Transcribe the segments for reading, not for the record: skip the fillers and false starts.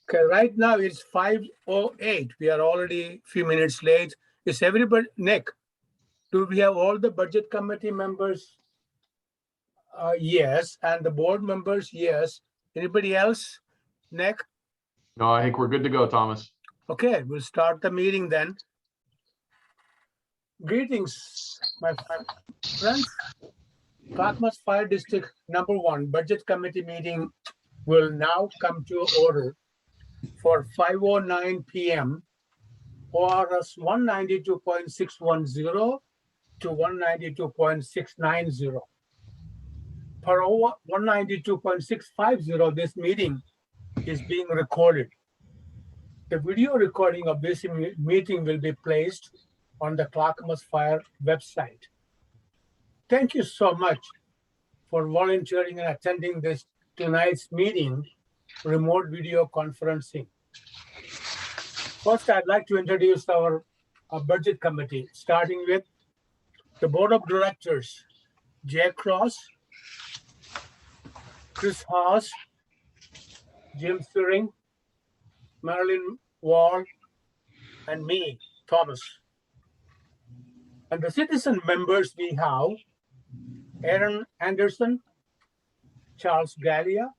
Okay, right now it's 5:08. We are already a few minutes late. Is everybody, Nick, do we have all the budget committee members? Yes, and the board members, yes. Anybody else? Nick? No, I think we're good to go, Thomas. Okay, we'll start the meeting then. Greetings, my friends. Clackamas Fire District number 1 Budget Committee meeting will now come to order for 5:09 p.m. ORS 192.610 to 192.690. Per 192.650, this meeting is being recorded. The video recording of this meeting will be placed on the Clackamas Fire website. Thank you so much for volunteering and attending this tonight's meeting, remote video conferencing. First, I'd like to introduce our budget committee, starting with the board of directors, Jay Cross, Chris Haas, Jim Searing, Marilyn Wall, and me, Thomas. And the citizen members we have, Aaron Anderson, Charles Gallia,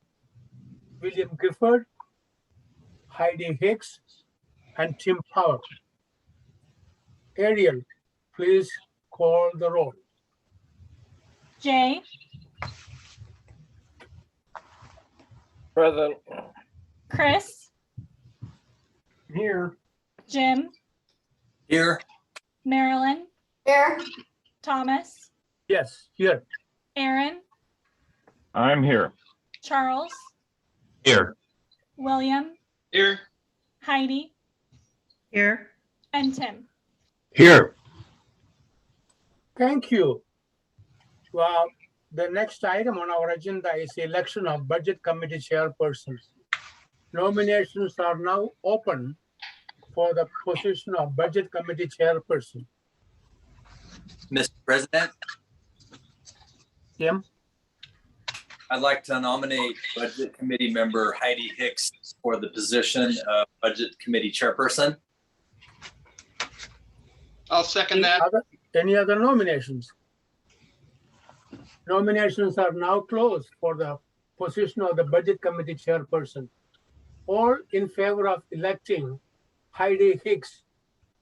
William Gifford, Heidi Hicks, and Tim Power. Ariel, please call the roll. Jay, Present. Chris, Here. Jim, Here. Marilyn, Here. Thomas, Yes, here. Aaron, I'm here. Charles, Here. William, Here. Heidi, Here. and Tim. Here. Thank you. Well, the next item on our agenda is the election of budget committee chairpersons. Nominations are now open for the position of budget committee chairperson. Mr. President, Jim? I'd like to nominate Budget Committee member Heidi Hicks for the position of Budget Committee Chairperson. I'll second that. Any other nominations? Nominations are now closed for the position of the budget committee chairperson. All in favor of electing Heidi Hicks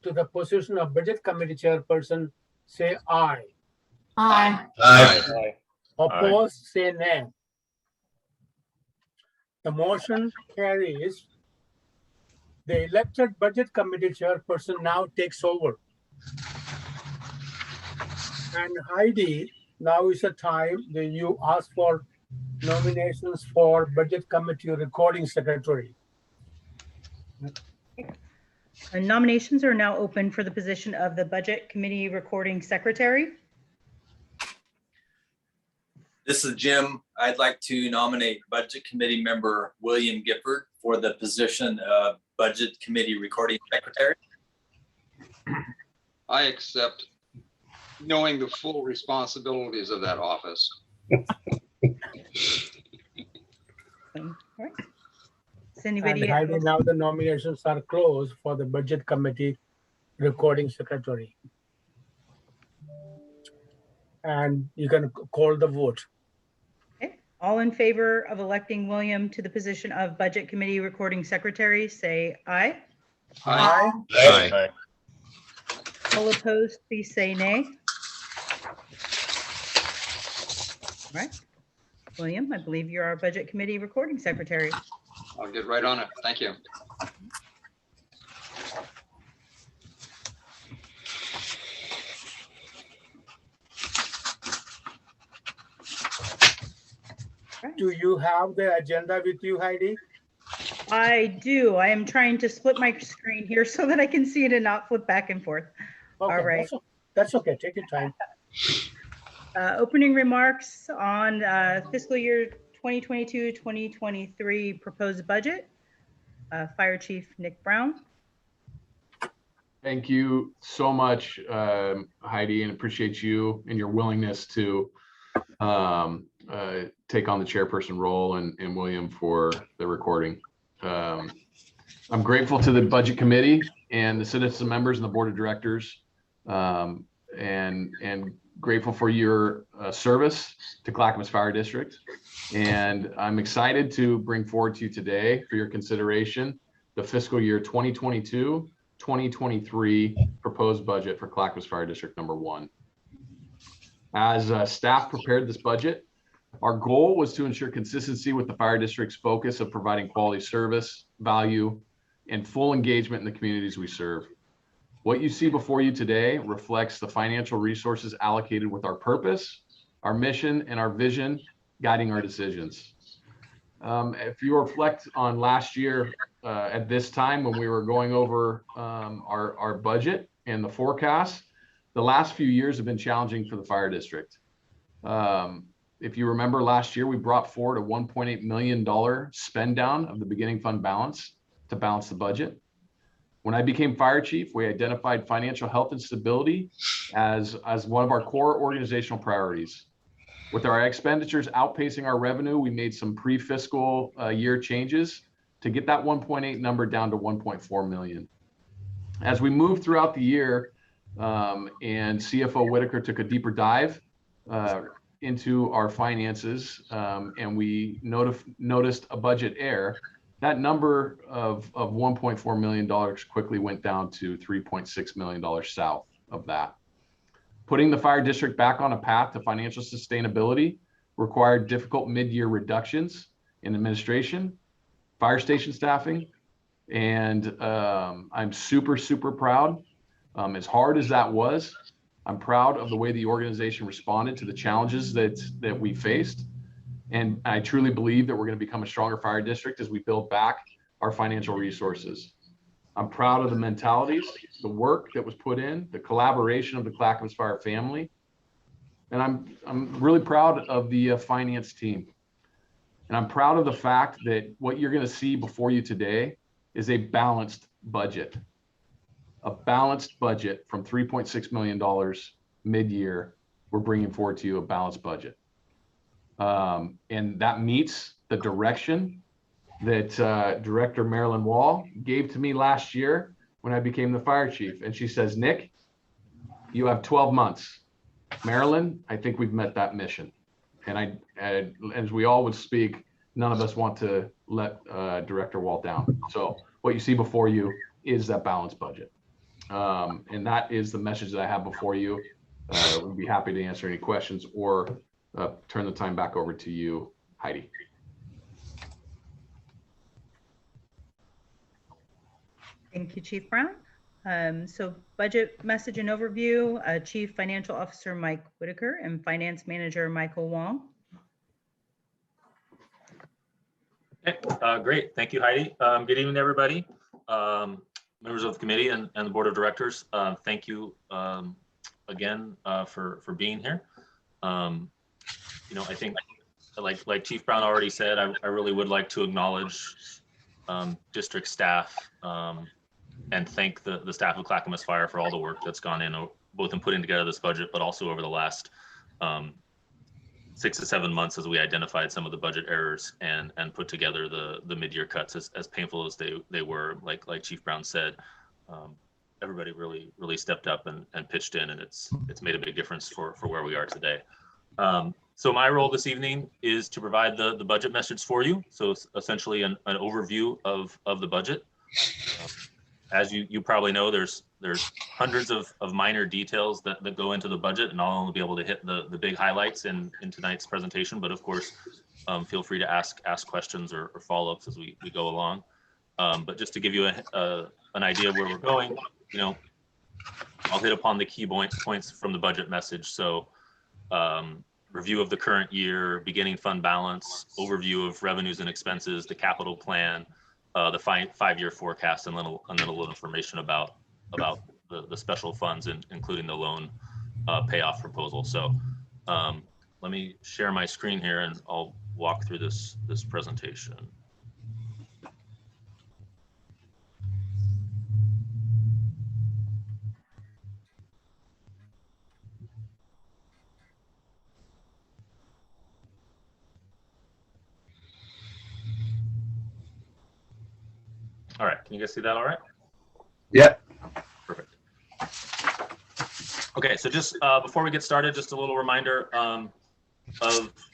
to the position of budget committee chairperson, say aye. Aye. Aye. Opposed, say nay. The motion carries. The elected budget committee chairperson now takes over. And Heidi, now is the time that you ask for nominations for budget committee recording secretary. Nominations are now open for the position of the Budget Committee Recording Secretary. This is Jim. I'd like to nominate Budget Committee member William Gifford for the position of Budget Committee Recording Secretary. I accept, knowing the full responsibilities of that office. All right. Does And anybody? Heidi, now the nominations are closed for the budget committee recording secretary. And you can call the vote. Okay. All in favor of electing William to the position of Budget Committee Recording Secretary, say aye. Aye. Aye. All opposed, please say nay. All right. William, I believe you're our Budget Committee Recording Secretary. I'll get right on it. Thank you. Do you have the agenda with you, Heidi? I do. I am trying to split my screen here so that I can see it and not flip back and forth. Okay, All right. That's okay. Take your time. Opening remarks on fiscal year 2022-2023 proposed budget. Fire Chief Nick Brown. Thank you so much, Heidi, and appreciate you and your willingness to take on the chairperson role, and William for the recording. I'm grateful to the budget committee and the citizen members and the board of directors, and grateful for your service to Clackamas Fire District. And I'm excited to bring forward to you today for your consideration the fiscal year 2022-2023 proposed budget for Clackamas Fire District number 1. As staff prepared this budget, our goal was to ensure consistency with the fire district's focus of providing quality service, value, and full engagement in the communities we serve. What you see before you today reflects the financial resources allocated with our purpose, our mission, and our vision guiding our decisions. If you reflect on last year at this time when we were going over our budget and the forecast, the last few years have been challenging for the fire district. If you remember last year, we brought forward a $1.8 million spend down of the beginning fund balance to balance the budget. When I became fire chief, we identified financial health and stability as one of our core organizational priorities. With our expenditures outpacing our revenue, we made some pre-fiscal year changes to get that 1.8 number down to 1.4 million. As we moved throughout the year, and CFO Whitaker took a deeper dive into our finances, and we noticed a budget error, that number of $1.4 million quickly went down to $3.6 million south of that. Putting the fire district back on a path to financial sustainability required difficult mid-year reductions in administration, fire station staffing, and I'm super proud. As hard as that was, I'm proud of the way the organization responded to the challenges that we faced. And I truly believe that we're going to become a stronger fire district as we build back our financial resources. I'm proud of the mentalities, the work that was put in, the collaboration of the Clackamas Fire family. And I'm really proud of the finance team. And I'm proud of the fact that what you're going to see before you today is a balanced budget. A balanced budget from $3.6 million mid-year. We're bringing forward to you a balanced budget. And that meets the direction that Director Marilyn Wall gave to me last year when I became the fire chief. And she says, Nick, you have 12 months. Marilyn, I think we've met that mission. And as we all would speak, none of us want to let Director Wall down. So what you see before you is that balanced budget. And that is the message that I have before you. We'd be happy to answer any questions or turn the time back over to you, Heidi. Thank you, Chief Brown. So budget message and overview, Chief Financial Officer Mike Whitaker and Finance Manager Michael Wong. Okay, great. Thank you, Heidi. Good evening, everybody. Members of the committee and the board of directors. Thank you again for being here. I think like Chief Brown already said, I really would like to acknowledge district staff and thank the staff of Clackamas Fire for all the work that's gone in, both in putting together this budget, but also over the last 6 to 7 months as we identified some of the budget errors and put together the mid-year cuts. As painful as they were, like Chief Brown said, everybody really stepped up and pitched in, and it's made a big difference for where we are today. So my role this evening is to provide the budget message for you. So it's essentially an overview of the budget. As you probably know, there's hundreds of minor details that go into the budget, and I'll only be able to hit the big highlights in tonight's presentation. But of course, feel free to ask questions or follow-ups as we go along. But just to give you an idea of where we're going, I'll hit upon the key points from the budget message. So review of the current year, beginning fund balance, overview of revenues and expenses, the capital plan, the five-year forecast, and then a little information about the special funds, including the loan payoff proposal. So let me share my screen here and I'll walk through this presentation. All right, can you guys see that all right? Yeah. Perfect. Okay, so just before we get started, just a little reminder of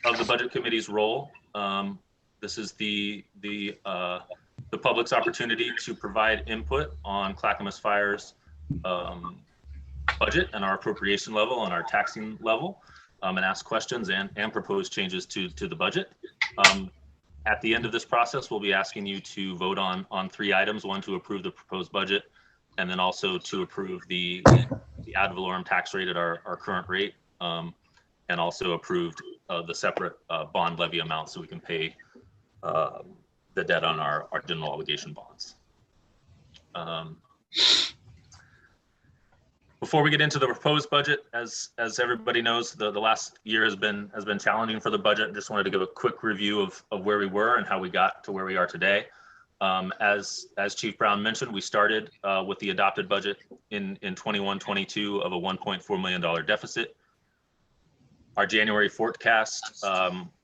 the budget committee's role. This is the public's opportunity to provide input on Clackamas Fire's budget and our appropriation level and our taxing level, and ask questions and propose changes to the budget. At the end of this process, we'll be asking you to vote on 3 items: 1, to approve the proposed budget, and then also to approve the ad valorem tax rate at our current rate, and also approved the separate bond levy amount so we can pay the debt on our general obligation bonds. Before we get into the proposed budget, as everybody knows, the last year has been challenging for the budget. Just wanted to give a quick review of where we were and how we got to where we are today. As Chief Brown mentioned, we started with the adopted budget in 21-22 of a $1.4 million deficit. Our January forecast,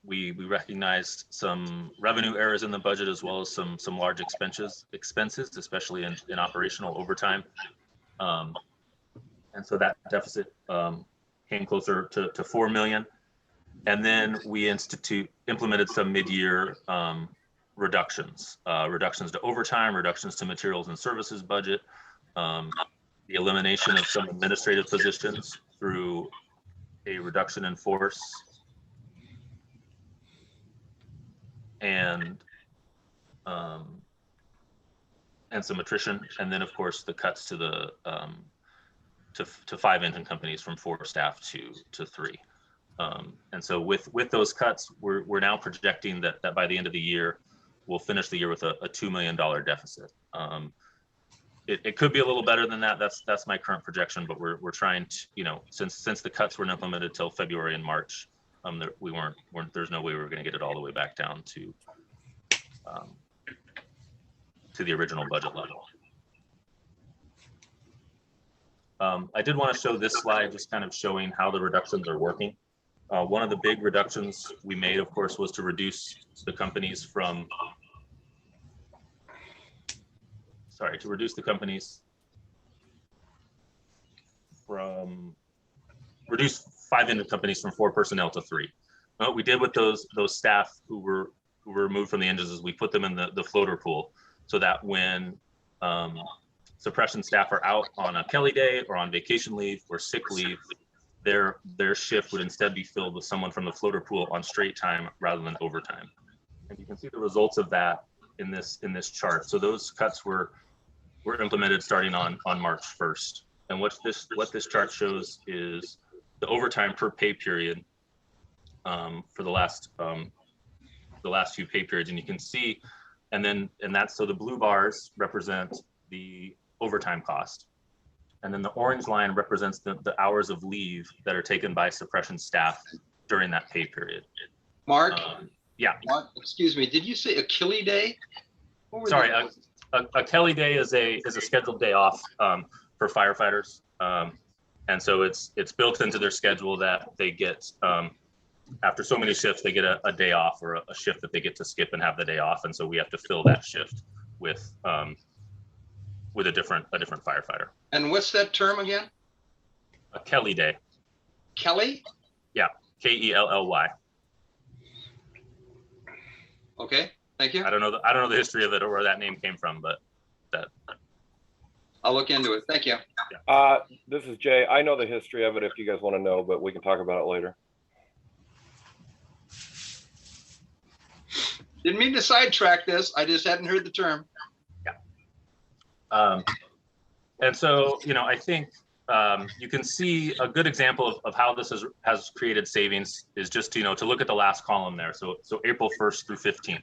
we recognized some revenue errors in the budget, as well as some large expenses, especially in operational overtime. And so that deficit came closer to 4 million. And then we implemented some mid-year reductions to overtime, reductions to materials and services budget, the elimination of some administrative positions through a reduction in force, and some attrition, and then of course the cuts to the to 5 engine companies from 4 staff to 3. And so with those cuts, we're now projecting that by the end of the year, we'll finish the year with a $2 million deficit. It could be a little better than that. That's my current projection, but we're trying to, since the cuts weren't implemented till February and March, there's no way we were going to get it all the way back down to the original budget level. I did want to show this slide, just kind of showing how the reductions are working. One of the big reductions we made, of course, was to reduce the companies from, reduce 5 engine companies from 4 personnel to 3. What we did with those staff who were removed from the engines is we put them in the floater pool, so that when suppression staff are out on a Kelly day or on vacation leave or sick leave, their shift would instead be filled with someone from the floater pool on straight time rather than overtime. And you can see the results of that in this chart. So those cuts were implemented starting on March 1st. And what this chart shows is the overtime per pay period for the last few pay periods. And you can see, so the blue bars represent the overtime cost. And then the orange line represents the hours of leave that are taken by suppression staff during that pay period. Mark? Yeah. Mark, excuse me, did you say a Kelly day? Sorry, a Kelly day is a scheduled day off for firefighters. And so it's built into their schedule that they get, after so many shifts, they get a day off, or a shift that they get to skip and have the day off. And so we have to fill that shift with a different firefighter. And what's that term again? A Kelly day. Kelly? Yeah, Kelly. Okay, thank you. I don't know the history of it or where that name came from, but I'll look into it. Thank you. Yeah. This is Jay. I know the history of it if you guys want to know, but we can talk about it later. Didn't mean to sidetrack this. I just hadn't heard the term. Yeah. And so, I think you can see a good example of how this has created savings is just, to look at the last column there. So April 1st through 15th.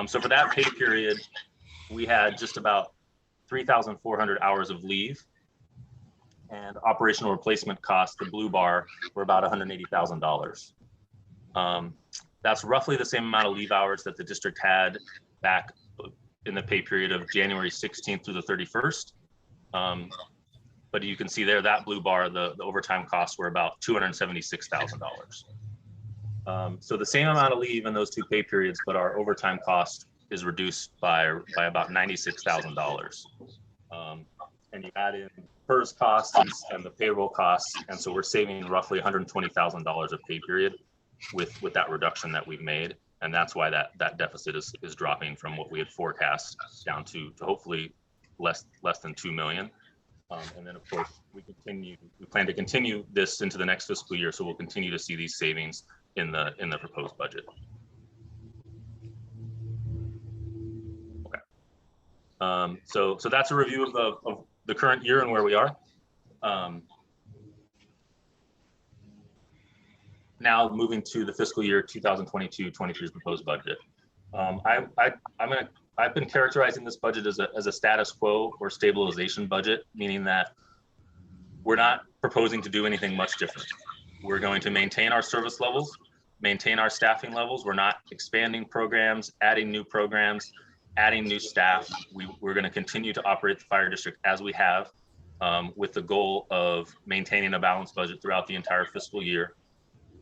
So for that pay period, we had just about 3,400 hours of leave, and operational replacement costs, the blue bar, were about $180,000. That's roughly the same amount of leave hours that the district had back in the pay period of January 16th through the 31st. But you can see there, that blue bar, the overtime costs were about $276,000. So the same amount of leave in those 2 pay periods, but our overtime cost is reduced by about $96,000. And you add in PERS costs and the payroll costs, and so we're saving roughly $120,000 a pay period with that reduction that we've made, and that's why that deficit is dropping from what we had forecast down to hopefully less than 2 million. And then of course we plan to continue this into the next fiscal year, so we'll continue to see these savings in the proposed budget. Okay. So that's a review of the current year and where we are. Now moving to the fiscal year 2022-23 proposed budget. I've been characterizing this budget as a status quo or stabilization budget, meaning that we're not proposing to do anything much different. We're going to maintain our service levels, maintain our staffing levels. We're not expanding programs, adding new programs, adding new staff. We're going to continue to operate the fire district as we have, with the goal of maintaining a balanced budget throughout the entire fiscal year,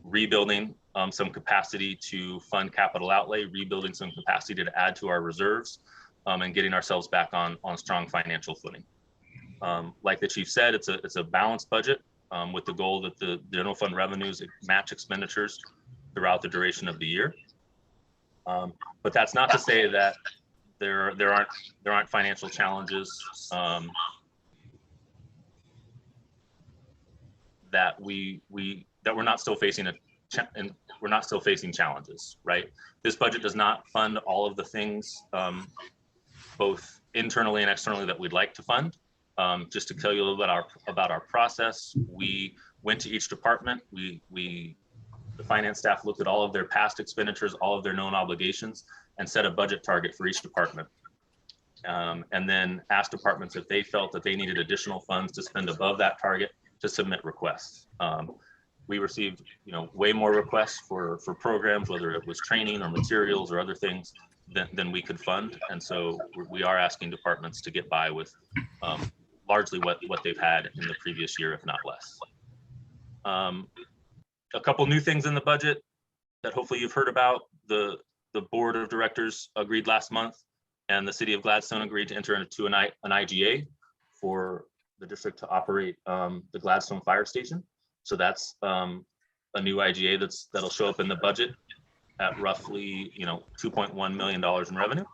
rebuilding some capacity to fund capital outlay, rebuilding some capacity to add to our reserves, and getting ourselves back on strong financial footing. Like the chief said, it's a balanced budget with the goal that the general fund revenues match expenditures throughout the duration of the year. But that's not to say that there aren't financial challenges that we're not still facing and we're not still facing challenges, right? This budget does not fund all of the things, both internally and externally, that we'd like to fund. Just to tell you a little bit about our process, we went to each department. The finance staff looked at all of their past expenditures, all of their known obligations, and set a budget target for each department. And then asked departments if they felt that they needed additional funds to spend above that target to submit requests. We received, way more requests for programs, whether it was training or materials or other things than we could fund. And so we are asking departments to get by with largely what they've had in the previous year, if not less. A couple new things in the budget that hopefully you've heard about. The board of directors agreed last month, and the city of Gladstone agreed to enter into an IGA for the district to operate the Gladstone Fire Station. So that's a new IGA that'll show up in the budget at roughly $2.1 million in revenue.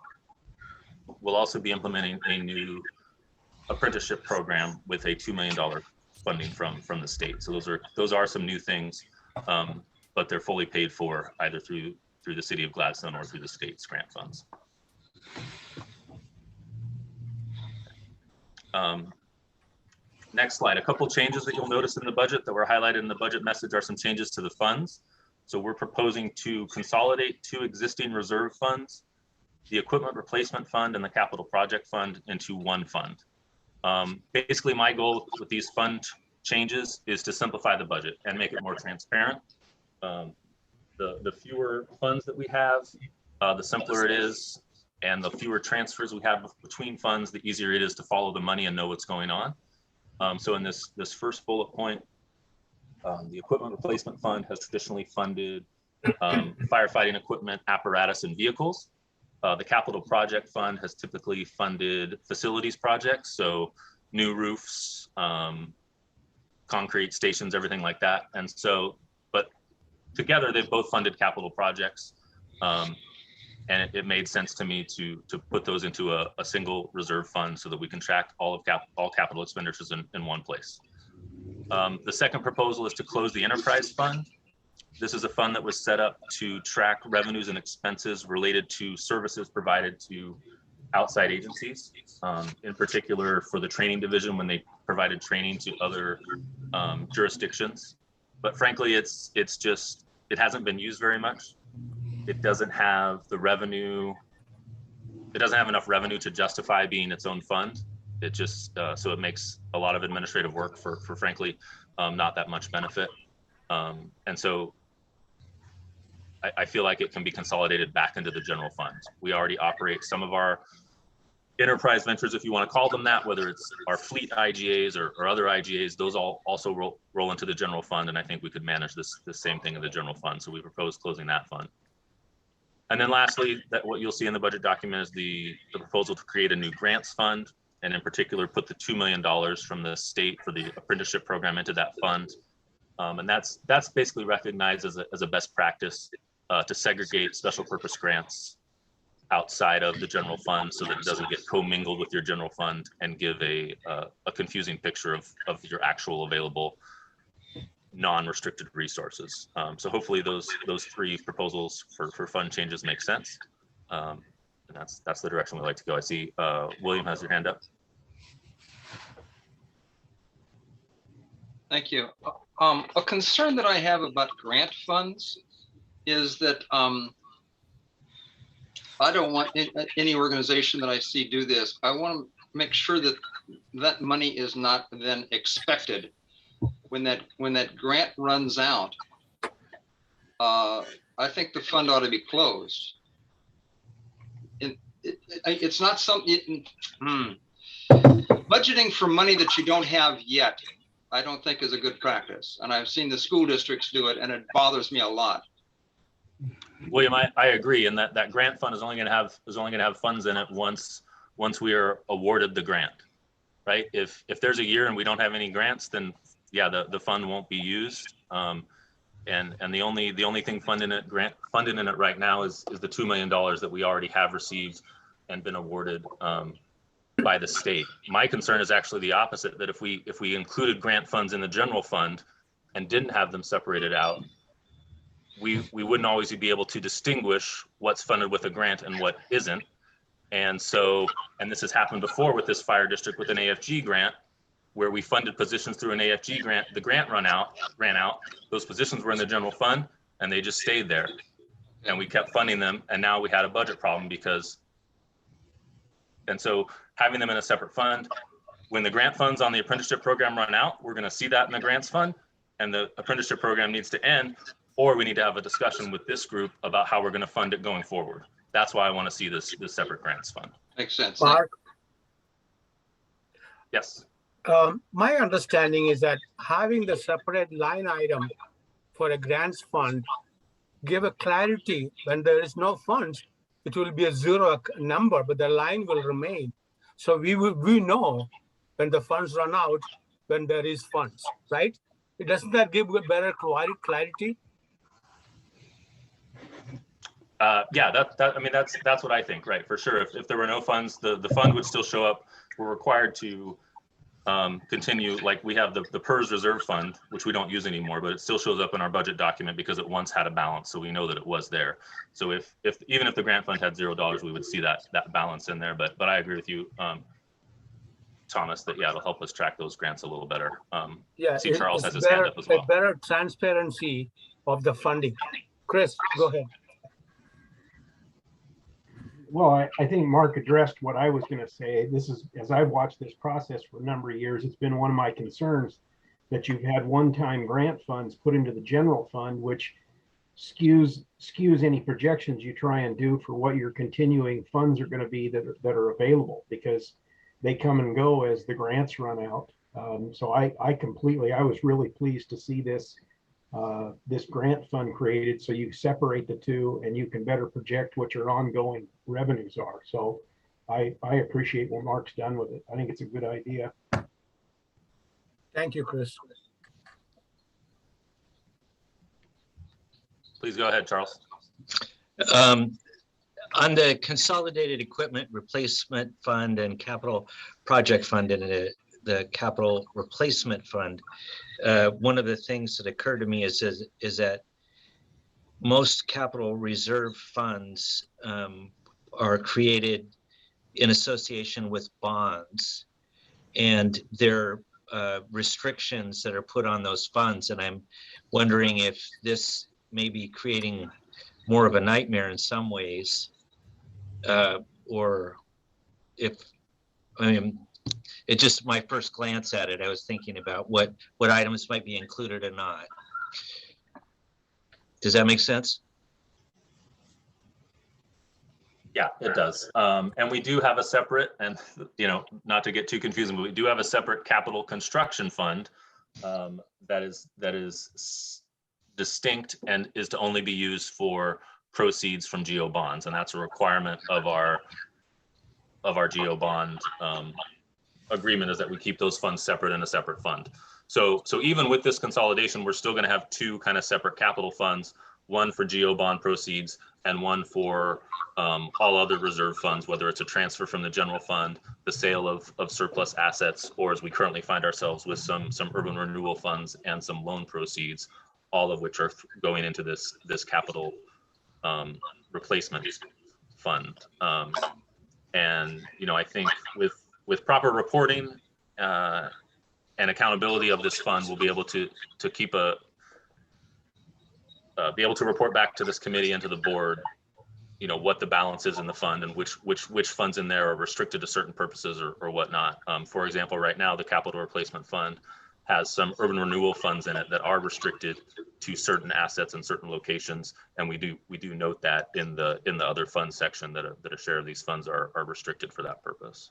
We'll also be implementing a new apprenticeship program with a $2 million funding from the state. So those are some new things, but they're fully paid for either through the city of Gladstone or through the state's grant funds. Next slide. A couple changes that you'll notice in the budget that were highlighted in the budget message are some changes to the funds. So we're proposing to consolidate 2 existing reserve funds, the equipment replacement fund and the capital project fund, into one fund. Basically, my goal with these fund changes is to simplify the budget and make it more transparent. The fewer funds that we have, the simpler it is, and the fewer transfers we have between funds, the easier it is to follow the money and know what's going on. So in this first bullet point, the equipment replacement fund has traditionally funded firefighting equipment, apparatus, and vehicles. The capital project fund has typically funded facilities projects, so new roofs, concrete stations, everything like that. And so, but together they've both funded capital projects. And it made sense to me to put those into a single reserve fund so that we can track all capital expenditures in one place. The second proposal is to close the enterprise fund. This is a fund that was set up to track revenues and expenses related to services provided to outside agencies, in particular for the training division when they provided training to other jurisdictions. But frankly, it hasn't been used very much. It doesn't have the revenue. It doesn't have enough revenue to justify being its own fund. It just, so it makes a lot of administrative work for frankly, not that much benefit. And so I feel like it can be consolidated back into the general fund. We already operate some of our enterprise ventures, if you want to call them that, whether it's our fleet IGAs or other IGAs, those all also roll into the general fund. And I think we could manage the same thing in the general fund. So we propose closing that fund. And then lastly, that what you'll see in the budget document is the proposal to create a new grants fund, and in particular, put the $2 million from the state for the apprenticeship program into that fund. And that's basically recognized as a best practice to segregate special purpose grants outside of the general fund so that it doesn't get commingled with your general fund and give a confusing picture of your actual available non-restricted resources. So hopefully those three proposals for fund changes make sense. And that's the direction we'd like to go. I see William has your hand up. Thank you. A concern that I have about grant funds is that I don't want any organization that I see do this. I want to make sure that that money is not then expected when that grant runs out. I think the fund ought to be closed. It's not something. Budgeting for money that you don't have yet, I don't think is a good practice. And I've seen the school districts do it, and it bothers me a lot. William, I agree, and that grant fund is only going to have funds in it once we are awarded the grant, right? If there's a year and we don't have any grants, then yeah, the fund won't be used. And the only thing funded in it right now is the $2 million that we already have received and been awarded by the state. My concern is actually the opposite, that if we included grant funds in the general fund and didn't have them separated out, we wouldn't always be able to distinguish what's funded with a grant and what isn't. And so, and this has happened before with this fire district with an AFG grant, where we funded positions through an AFG grant, the grant ran out, those positions were in the general fund and they just stayed there. And we kept funding them, and now we had a budget problem and so having them in a separate fund, when the grant funds on the apprenticeship program run out, we're gonna see that in the grants fund, and the apprenticeship program needs to end, or we need to have a discussion with this group about how we're gonna fund it going forward. That's why I wanna see this separate grants fund. Makes sense. Mark, Yes. my understanding is that having the separate line item for a grants fund give a clarity when there is no funds. It will be a zero number, but the line will remain. So we know when the funds run out, when there is funds, right? Doesn't that give a better clarity? Yeah, I mean, that's what I think, right? For sure. If there were no funds, the fund would still show up. We're required to continue, like we have the PERS reserve fund, which we don't use anymore, but it still shows up in our budget document because it once had a balance, so we know that it was there. So even if the grant fund had $0, we would see that balance in there. But I agree with you, Thomas, that yeah, it'll help us track those grants a little better. Yeah, see Charles has his hand up as well. A better transparency of the funding. Chris, go ahead. Well, I think Mark addressed what I was going to say. This is, as I've watched this process for a number of years, it's been one of my concerns that you've had one-time grant funds put into the general fund, which skews any projections you try and do for what your continuing funds are going to be that are available, because they come and go as the grants run out. So I was really pleased to see this grant fund created, so you separate the two and you can better project what your ongoing revenues are. So I appreciate what Mark's done with it. I think it's a good idea. Thank you, Chris. Please go ahead, Charles. On the Consolidated Equipment Replacement Fund and Capital Project Fund and the Capital Replacement Fund, one of the things that occurred to me is that most capital reserve funds are created in association with bonds, and there are restrictions that are put on those funds. And I'm wondering if this may be creating more of a nightmare in some ways, or if, I mean, it's just my first glance at it. I was thinking about what items might be included or not. Does that make sense? Yeah, it does. And we do have a separate, and not to get too confusing, but we do have a separate capital construction fund that is distinct and is to only be used for proceeds from GO bonds, and that's a requirement of our GO bond agreement, is that we keep those funds separate in a separate fund. So even with this consolidation, we're still going to have two kind of separate capital funds, one for GO bond proceeds and one for all other reserve funds, whether it's a transfer from the general fund, the sale of surplus assets, or as we currently find ourselves with some urban renewal funds and some loan proceeds, all of which are going into this capital replacement fund. And I think with proper reporting and accountability of this fund, we'll be able to keep be able to report back to this committee and to the board, what the balance is in the fund and which funds in there are restricted to certain purposes or whatnot. For example, right now, the capital replacement fund has some urban renewal funds in it that are restricted to certain assets in certain locations, and we do note that in the other fund section that a share of these funds are restricted for that purpose.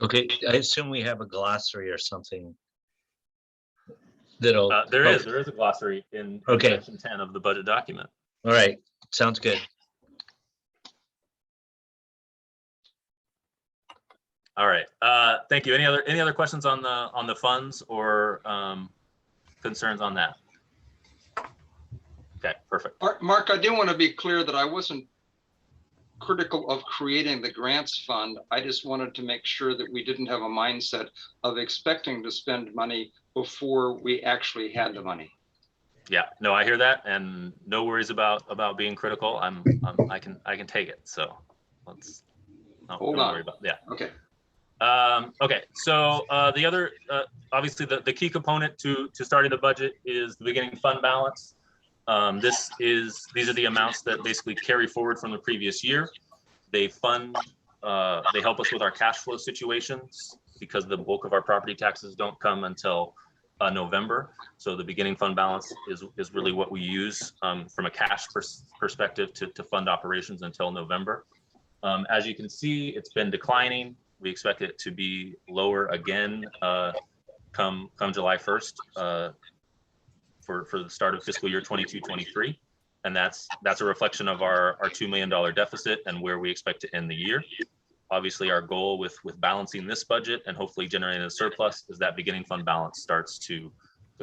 Okay, I assume we have a glossary or something that'll. There is a glossary in section 10 of the budget document. All right, sounds good. All right, thank you. Any other questions on the funds or concerns on that? Okay, perfect. Mark, I do want to be clear that I wasn't critical of creating the grants fund. I just wanted to make sure that we didn't have a mindset of expecting to spend money before we actually had the money. Yeah, no, I hear that, and no worries about being critical. I can take it. So let's hold on. Worry about, yeah. Okay. Okay, so the other, obviously the key component to starting the budget is the beginning fund balance. These are the amounts that basically carry forward from the previous year. They fund, they help us with our cash flow situations because the bulk of our property taxes don't come until November. So the beginning fund balance is really what we use from a cash perspective to fund operations until November. As you can see, it's been declining. We expect it to be lower again come July 1st for the start of fiscal year 22-23. And that's a reflection of our $2 million deficit and where we expect to end the year. Obviously, our goal with balancing this budget and hopefully generating a surplus is that beginning fund balance starts to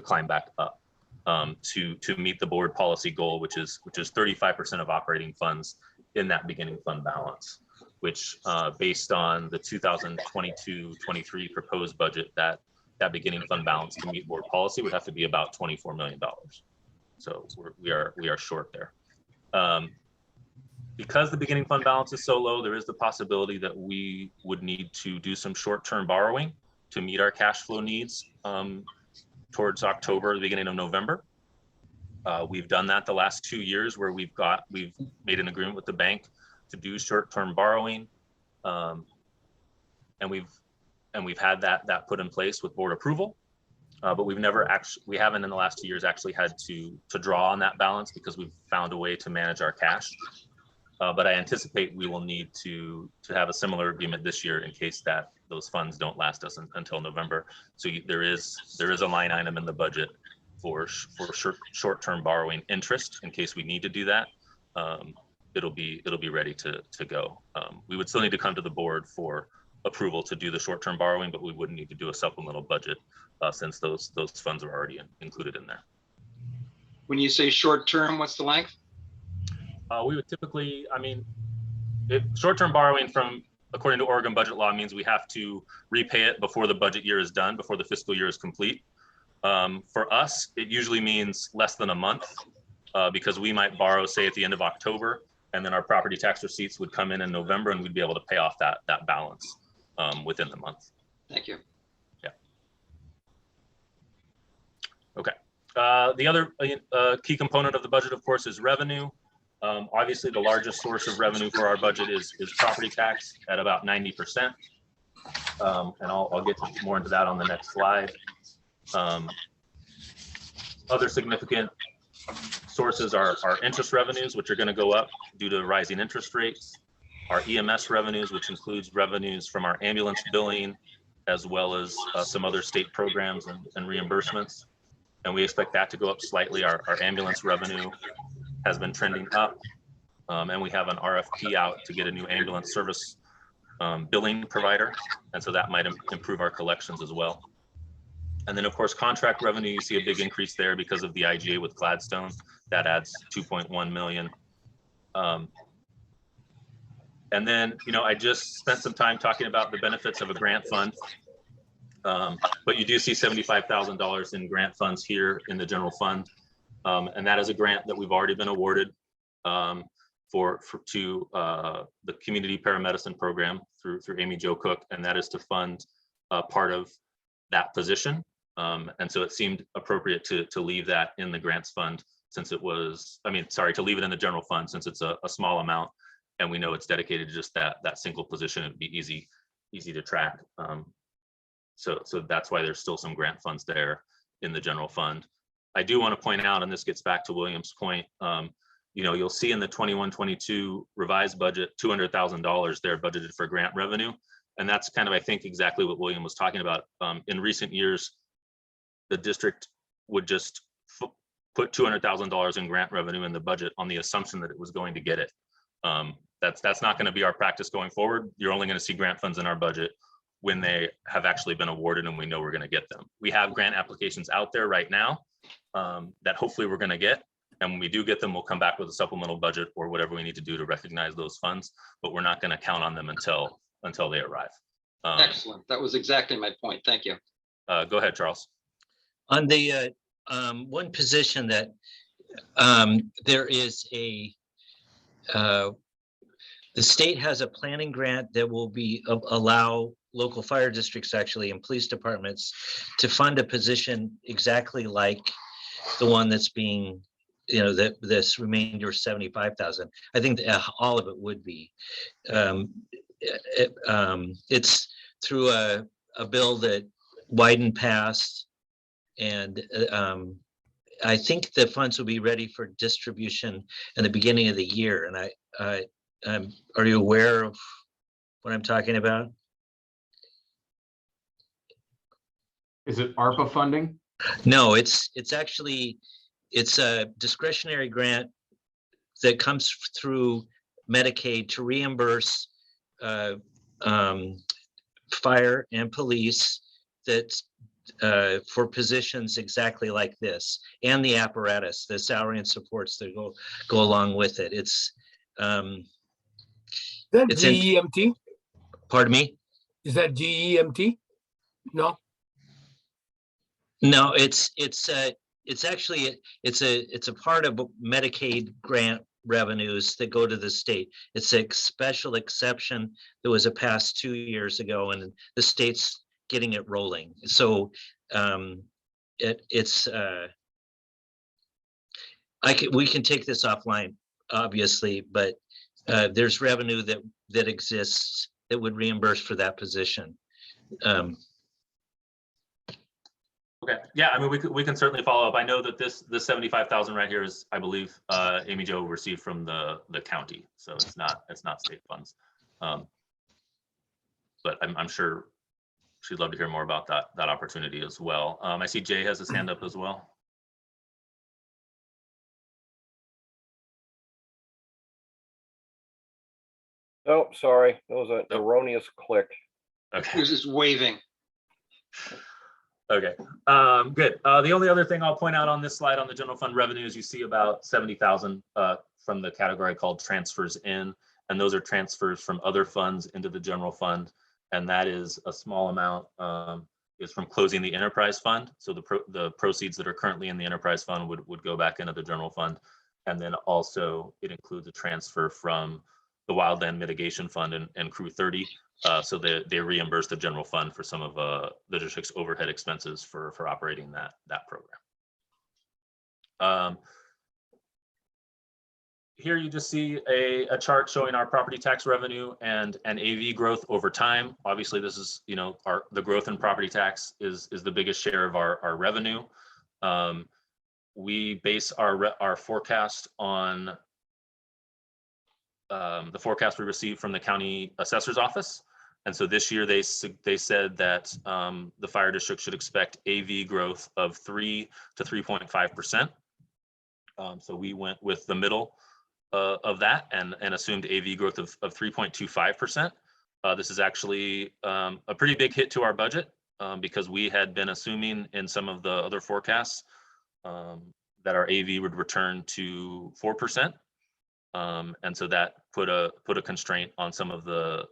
climb back up to meet the board policy goal, which is 35% of operating funds in that beginning fund balance, which based on the 2022-23 proposed budget, that beginning fund balance to meet board policy would have to be about $24 million. So we are short there. Because the beginning fund balance is so low, there is the possibility that we would need to do some short-term borrowing to meet our cash flow needs towards October, the beginning of November. We've done that the last 2 years where we've made an agreement with the bank to do short-term borrowing, and we've had that put in place with board approval, but we haven't in the last 2 years actually had to draw on that balance because we've found a way to manage our cash. But I anticipate we will need to have a similar agreement this year in case that those funds don't last us until November. So there is a line item in the budget for short-term borrowing interest in case we need to do that. It'll be ready to go. We would still need to come to the board for approval to do the short-term borrowing, but we wouldn't need to do a supplemental budget since those funds are already included in there. When you say short-term, what's the length? We would typically, short-term borrowing according to Oregon budget law means we have to repay it before the budget year is done, before the fiscal year is complete. For us, it usually means less than a month because we might borrow, say, at the end of October, and then our property tax receipts would come in November, and we'd be able to pay off that balance within the month. Thank you. Yeah. Okay. The other key component of the budget, of course, is revenue. Obviously, the largest source of revenue for our budget is property tax at about 90%. And I'll get more into that on the next slide. Other significant sources are interest revenues, which are going to go up due to rising interest rates. Our EMS revenues, which includes revenues from our ambulance billing, as well as some other state programs and reimbursements. And we expect that to go up slightly. Our ambulance revenue has been trending up. And we have an RFP out to get a new ambulance service billing provider. And so that might improve our collections as well. And then of course, contract revenue, you see a big increase there because of the IGA with Gladstone. That adds 2.1 million. And then, I just spent some time talking about the benefits of a grant fund. But you do see $75,000 in grant funds here in the general fund. And that is a grant that we've already been awarded to the community paramedicine program through Amy Jo Cook, and that is to fund part of that position. And so it seemed appropriate to leave that in the grants fund since it was, to leave it in the general fund since it's a small amount, and we know it's dedicated to just that single position. It'd be easy to track. So that's why there's still some grant funds there in the general fund. I do want to point out, and this gets back to William's point, you'll see in the 21-22 revised budget, $200,000 there budgeted for grant revenue. And that's kind of, I think, exactly what William was talking about. In recent years, the district would just put $200,000 in grant revenue in the budget on the assumption that it was going to get it. That's not going to be our practice going forward. You're only going to see grant funds in our budget when they have actually been awarded and we know we're going to get them. We have grant applications out there right now that hopefully we're going to get. And when we do get them, we'll come back with a supplemental budget or whatever we need to do to recognize those funds, but we're not going to count on them until they arrive. Excellent. That was exactly my point. Thank you. Go ahead, Charles. On the one position that there is the state has a planning grant that will allow local fire districts actually and police departments to fund a position exactly like the one that's being, this remainder 75,000. I think all of it would be. It's through a bill that Wyden passed, and I think the funds will be ready for distribution in the beginning of the year. And are you aware of what I'm talking about? Is it ARPA funding? No, it's actually, it's a discretionary grant that comes through Medicaid to reimburse fire and police that's for positions exactly like this, and the apparatus, the salary and supports that go along with it. It's GEMT? Pardon me? Is that GEMT? No. No, it's actually a part of Medicaid grant revenues that go to the state. It's a special exception that was passed 2 years ago, and the state's getting it rolling. So we can take this offline, obviously, but there's revenue that exists that would reimburse for that position. Okay, yeah, we can certainly follow up. I know that this 75,000 right here is, I believe, Amy Jo received from the county, so it's not state funds. But I'm sure she'd love to hear more about that opportunity as well. I see Jay has his hand up as well. Oh, sorry, that was an erroneous click. Okay. He was just waving. Okay, good. The only other thing I'll point out on this slide on the general fund revenues, you see about 70,000 from the category called transfers in, and those are transfers from other funds into the general fund, and that is a small amount is from closing the enterprise fund. So the proceeds that are currently in the enterprise fund would go back into the general fund, and then also it includes a transfer from the wildland mitigation fund and Crew 30. So they reimburse the general fund for some of the district's overhead expenses for operating that program. Here you just see a chart showing our property tax revenue and AV growth over time. Obviously, this is the growth in property tax is the biggest share of our revenue. We base our forecast on the forecast we received from the county assessor's office. And so this year they said that the fire district should expect AV growth of 3 to 3.5%. So we went with the middle of that and assumed AV growth of 3.25%. This is actually a pretty big hit to our budget because we had been assuming in some of the other forecasts that our AV would return to 4%. And so that put a constraint on some of the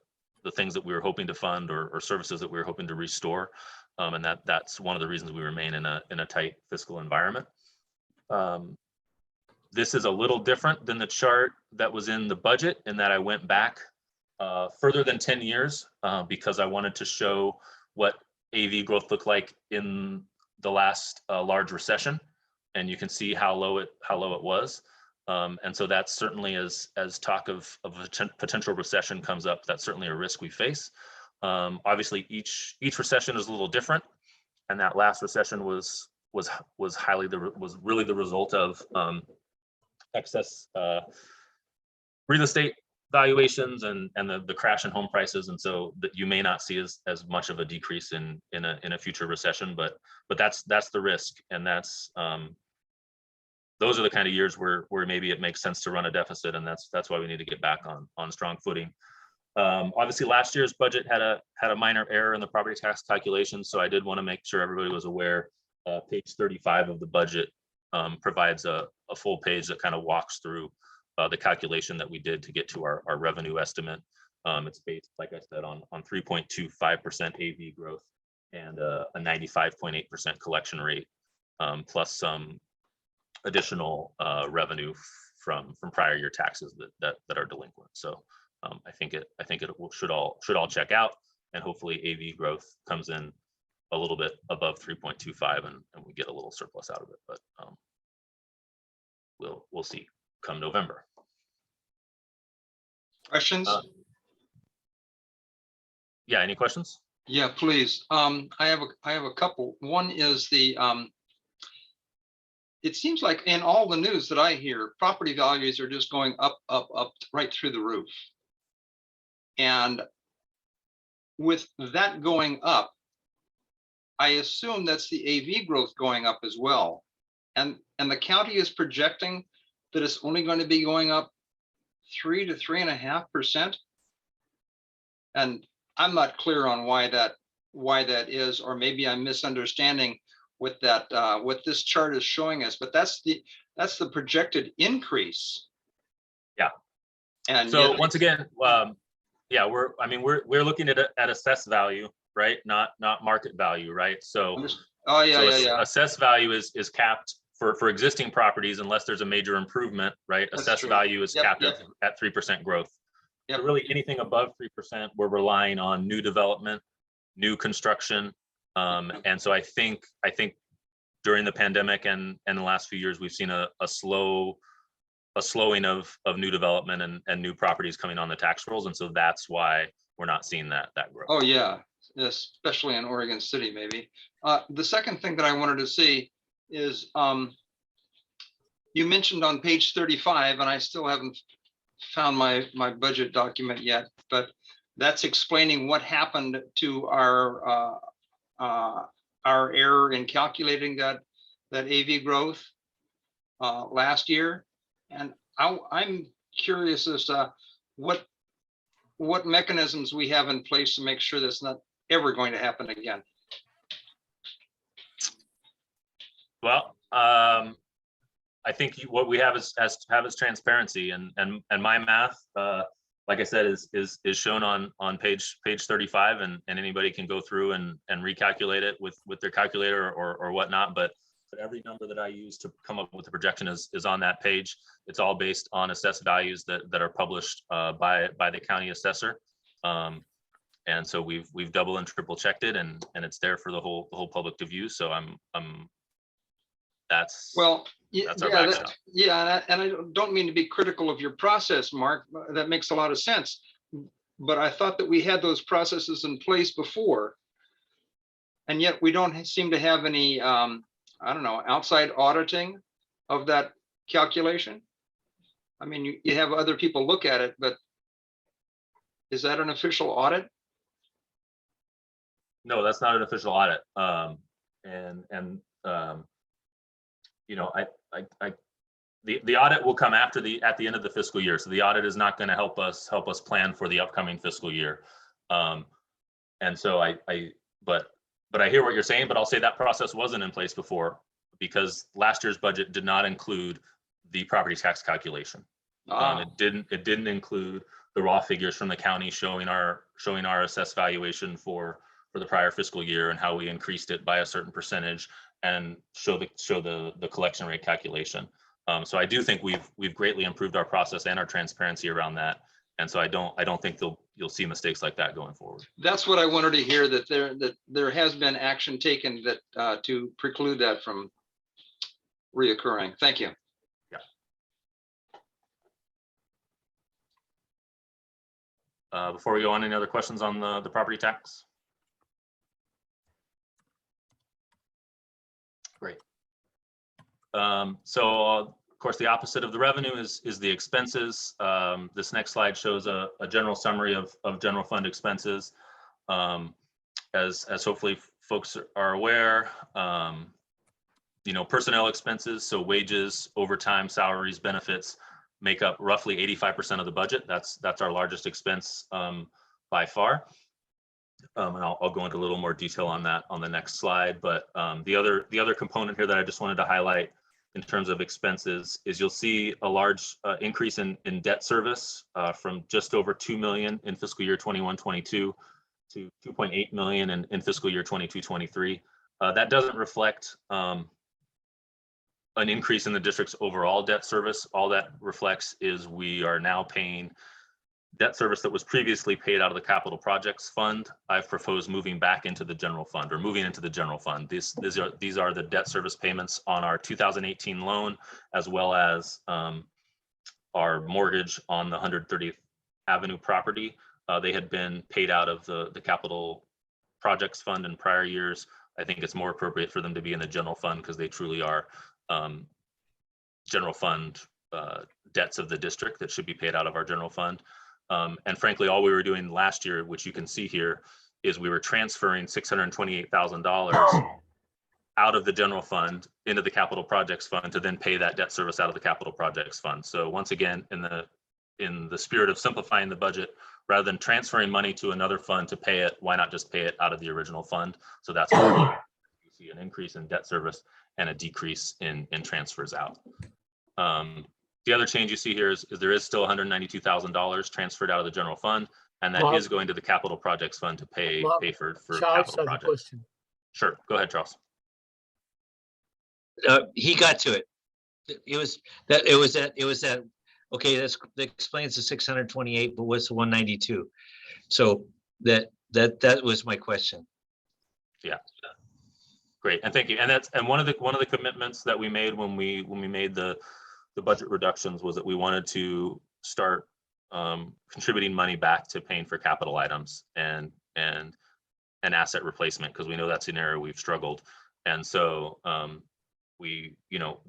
things that we were hoping to fund or services that we were hoping to restore. And that's one of the reasons we remain in a tight fiscal environment. This is a little different than the chart that was in the budget in that I went back further than 10 years because I wanted to show what AV growth looked like in the last large recession. And you can see how low it was. And so that's certainly as talk of a potential recession comes up, that's certainly a risk we face. Obviously each recession is a little different. And that last recession was really the result of excess real estate valuations and the crash in home prices, and so that you may not see as much of a decrease in a future recession, but that's the risk, and that's those are the kind of years where maybe it makes sense to run a deficit, and that's why we need to get back on strong footing. Obviously, last year's budget had a minor error in the property tax calculation, so I did want to make sure everybody was aware. Page 35 of the budget provides a full page that kind of walks through the calculation that we did to get to our revenue estimate. It's based, like I said, on 3.25% AV growth and a 95.8% collection rate, plus some additional revenue from prior year taxes that are delinquent. So I think it should all check out, and hopefully AV growth comes in a little bit above 3.25 and we get a little surplus out of it, but we'll see come November. Questions? Yeah, any questions? Yeah, please. I have a couple. One is it seems like in all the news that I hear, property values are just going up right through the roof. And with that going up, I assume that's the AV growth going up as well. And the county is projecting that it's only going to be going up 3 to 3.5%. And I'm not clear on why that is, or maybe I'm misunderstanding what this chart is showing us, but that's the projected increase. Yeah. And so once again, yeah, we're looking at assessed value, right? Not market value, right? So assessed value is capped for existing properties unless there's a major improvement, right? Assessed value is capped at 3% growth. So really anything above 3%, we're relying on new development, new construction. And so I think during the pandemic and the last few years, we've seen a slowing of new development and new properties coming on the tax rolls. And so that's why we're not seeing that growth. Oh yeah, especially in Oregon City, maybe. The second thing that I wanted to see is you mentioned on page 35, and I still haven't found my budget document yet, but that's explaining what happened to our error in calculating that AV growth last year. And I'm curious as to what mechanisms we have in place to make sure that's not ever going to happen again. Well, I think what we have is transparency, and my math, like I said, is shown on page 35, and anybody can go through and recalculate it with their calculator or whatnot. But every number that I use to come up with the projection is on that page. It's all based on assessed values that are published by the county assessor. And so we've double and triple checked it, and it's there for the whole public to view. So that's our backstop. And I don't mean to be critical of your process, Mark. That makes a lot of sense. But I thought that we had those processes in place before, and yet we don't seem to have any, outside auditing of that calculation. I mean, you have other people look at it, but is that an official audit? No, that's not an official audit. I the audit will come at the end of the fiscal year. So the audit is not going to help us plan for the upcoming fiscal year. And so but I hear what you're saying, but I'll say that process wasn't in place before because last year's budget did not include the property tax calculation. It didn't include the raw figures from the county showing our assessed valuation for the prior fiscal year and how we increased it by a certain percentage and show the collection rate calculation. So I do think we've greatly improved our process and our transparency around that. And so I don't think you'll see mistakes like that going forward. That's what I wanted to hear, that there has been action taken that to preclude that from reoccurring. Thank you. Before we go on, any other questions on the property tax? Great. So of course, the opposite of the revenue is the expenses. This next slide shows a general summary of general fund expenses. As hopefully folks are aware, personnel expenses, so wages, overtime, salaries, benefits, make up roughly 85% of the budget. That's our largest expense by far. And I'll go into a little more detail on that on the next slide. But the other component here that I just wanted to highlight in terms of expenses is you'll see a large increase in debt service from just over 2 million in fiscal year 21-22 to 2.8 million in fiscal year 22-23. That doesn't reflect an increase in the district's overall debt service. All that reflects is we are now paying debt service that was previously paid out of the capital projects fund. I've proposed moving back into the general fund or moving into the general fund. These are the debt service payments on our 2018 loan, as well as our mortgage on the 130th Avenue property. They had been paid out of the capital projects fund in prior years. I think it's more appropriate for them to be in the general fund because they truly are general fund debts of the district that should be paid out of our general fund. And frankly, all we were doing last year, which you can see here, is we were transferring $628,000 out of the general fund into the capital projects fund to then pay that debt service out of the capital projects fund. So once again, in the spirit of simplifying the budget, rather than transferring money to another fund to pay it, why not just pay it out of the original fund? So that's why you see an increase in debt service and a decrease in transfers out. The other change you see here is there is still $192,000 transferred out of the general fund, and that is going to the capital projects fund to pay for Charles capital has a projects. question. Sure, go ahead, Charles. He got to it. It was that. Okay, that explains the 628, but what's the 192? So that was my question. Yeah. Great, and thank you. And one of the commitments that we made when we made the budget reductions was that we wanted to start contributing money back to paying for capital items and asset replacement, because we know that's an area we've struggled. And so we,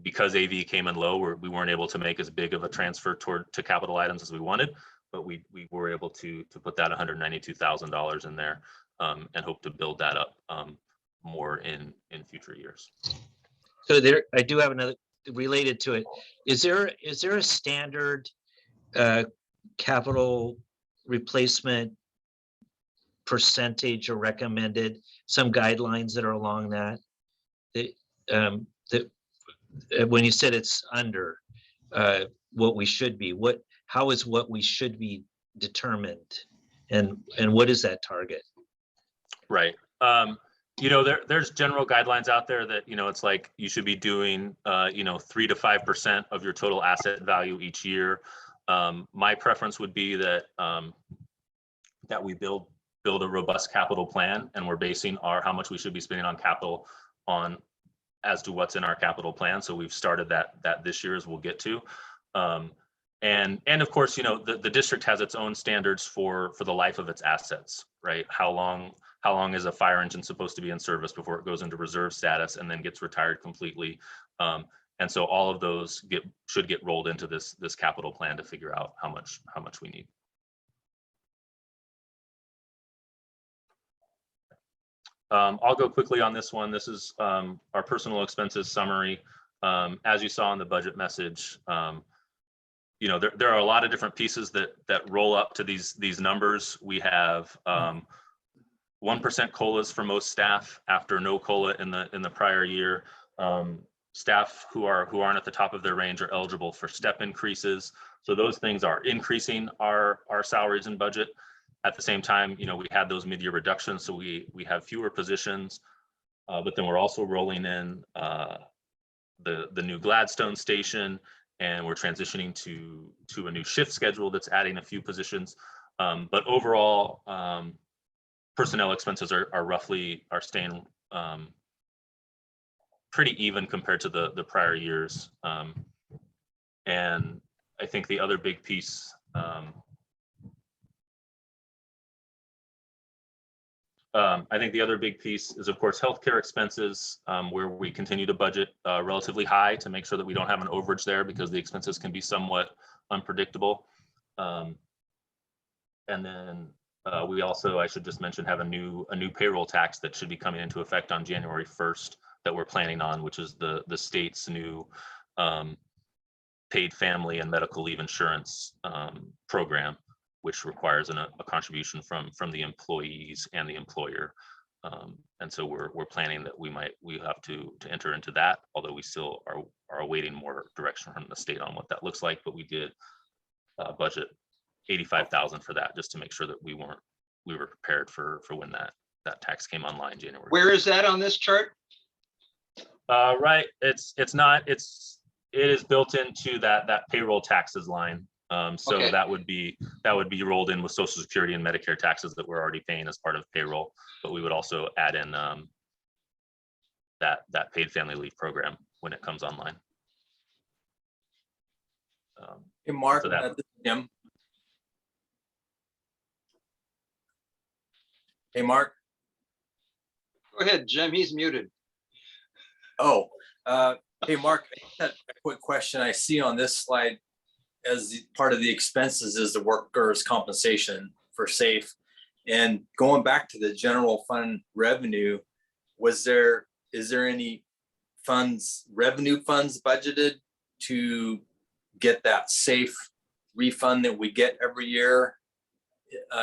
because AV came in low, we weren't able to make as big of a transfer to capital items as we wanted, but we were able to put that $192,000 in there and hope to build that up more in future years. So I do have another related to it. Is there a standard capital replacement percentage or recommended, some guidelines that are along that? When you said it's under what we should be, how is what we should be determined, and what is that target? Right. There's general guidelines out there that, it's like you should be doing, 3 to 5% of your total asset value each year. My preference would be that we build a robust capital plan, and we're basing how much we should be spending on capital as to what's in our capital plan. So we've started that this year, as we'll get to. And of course, the district has its own standards for the life of its assets, right? How long is a fire engine supposed to be in service before it goes into reserve status and then gets retired completely? And so all of those should get rolled into this capital plan to figure out how much we need. I'll go quickly on this one. This is our personal expenses summary as you saw in the budget message, you know, there are a lot of different pieces that roll up to these numbers. We have 1% COLAs for most staff after no COLA in the prior year. Staff who aren't at the top of their range are eligible for step increases. So those things are increasing our salaries and budget. At the same time, you know, we had those mid-year reductions, so we have fewer positions, but then we're also rolling in the new Gladstone station, and we're transitioning to a new shift schedule that's adding a few positions. But overall, personnel expenses are staying pretty even compared to the prior years. And I think the other big piece, is, of course, healthcare expenses, where we continue to budget relatively high to make sure that we don't have an overage there, because the expenses can be somewhat unpredictable. And then we also, I should just mention, have a new payroll tax that should be coming into effect on January 1st that we're planning on, which is the state's new paid family and medical leave insurance program, which requires a contribution from the employees and the employer. And so we're planning that we have to enter into that, although we still are awaiting more direction from the state on what that looks like. But we did budget $85,000 for that, just to make sure that we were prepared for when that tax came online January. Where is that on this chart? Right, it is built into that payroll taxes line. So Okay. that would be rolled in with Social Security and Medicare taxes that we're already paying as part of payroll, but we would also add in that paid family leave program when it comes online. Hey, Mark, So that- this is Jim. Hey, Mark. Go ahead, Jim, he's muted. Oh, hey, Mark, I just had a quick question. I see on this slide as part of the expenses is the workers' compensation for SAFE. And going back to the general fund revenue, is there any revenue funds budgeted to get that SAFE refund that we get every year?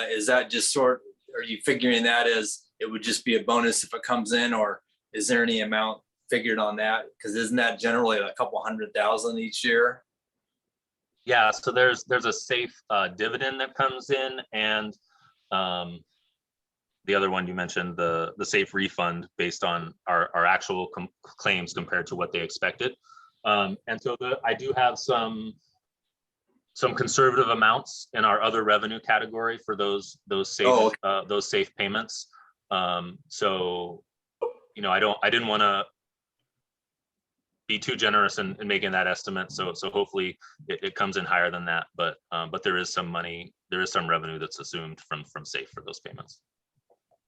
Is that just are you figuring that as it would just be a bonus if it comes in, or is there any amount figured on that? Because isn't that generally a couple $100,000 each year? Yeah, so there's a SAFE dividend that comes in, and the other one you mentioned, the SAFE refund based on our actual claims compared to what they expected. And so I do have some conservative amounts in our other revenue category for those SAFE payments. So, you know, I didn't want to be too generous in making that estimate. So hopefully it comes in higher than that, but there is some revenue that's assumed from SAFE for those payments.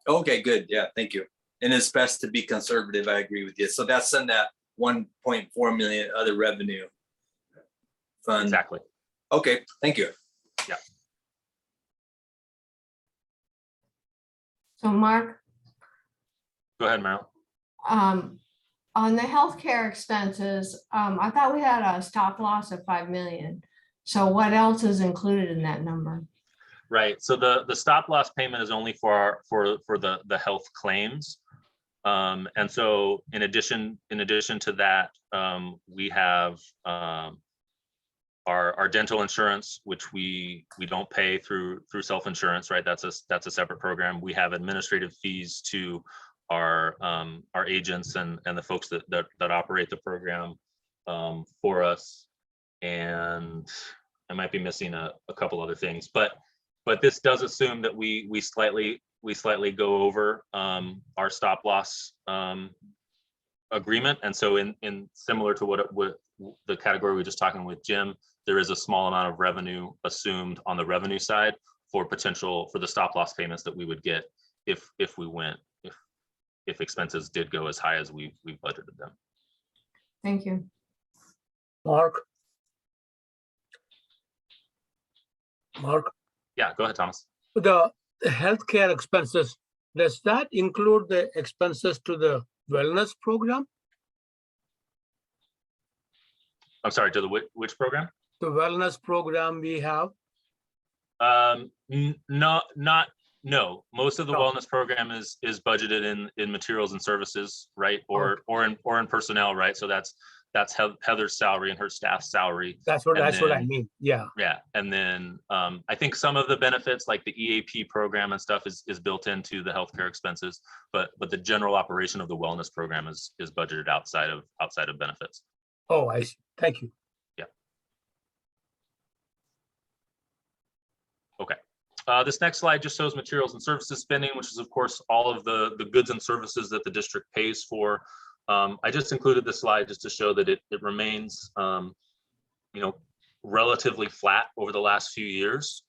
Okay, good. Yeah, thank you. And it's best to be conservative. I agree with you. So that's in that 1.4 million other revenue fund. Exactly. Okay, thank you. Yeah. So Mark, Go ahead, Meryl. on the healthcare expenses, I thought we had a stop loss of 5 million. So what else is included in that number? Right. So the stop loss payment is only for the health claims. And so in addition to that, we have our dental insurance, which we don't pay through self-insurance, right? That's a separate program. We have administrative fees to our agents and the folks that operate the program for us. And I might be missing a couple other things, but this does assume that we slightly go over our stop loss agreement. And so in similar to what the category we were just talking with Jim, there is a small amount of revenue assumed on the revenue side for the stop loss payments that we would get if expenses did go as high as we budgeted them. Thank you. Mark? Yeah, go ahead, Thomas. The healthcare expenses, does that include the expenses to the wellness program? I'm sorry, to the which program? The wellness program we have. No. Most of the No. wellness program is budgeted in materials and services, right? Or in personnel, right? So that's Heather's salary and her staff's salary. That's what I mean. Yeah. Yeah, and then I think some of the benefits like the EAP program and stuff is built into the healthcare expenses, but the general operation of the wellness program is budgeted outside of benefits. Oh, I see. Thank you. Yeah. Okay. This next slide just shows materials and services spending, which is of course all of the goods and services that the district pays for. I just included this slide just to show that it remains, relatively flat over the last few years.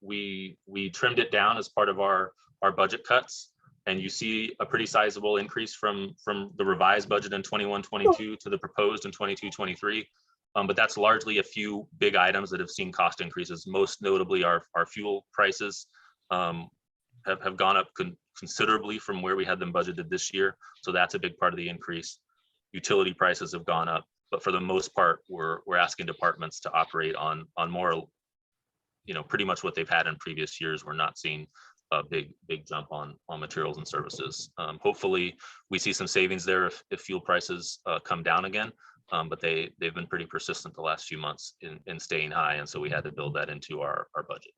We trimmed it down as part of our budget cuts, and you see a pretty sizable increase from the revised budget in 21-22 to the proposed in 22-23. But that's largely a few big items that have seen cost increases. Most notably, our fuel prices have gone up considerably from where we had them budgeted this year. So that's a big part of the increase. Utility prices have gone up, but for the most part, we're asking departments to operate on more, pretty much what they've had in previous years. We're not seeing a big jump on materials and services. Hopefully, we see some savings there if fuel prices come down again. But they've been pretty persistent the last few months in staying high, and so we had to build that into our budget.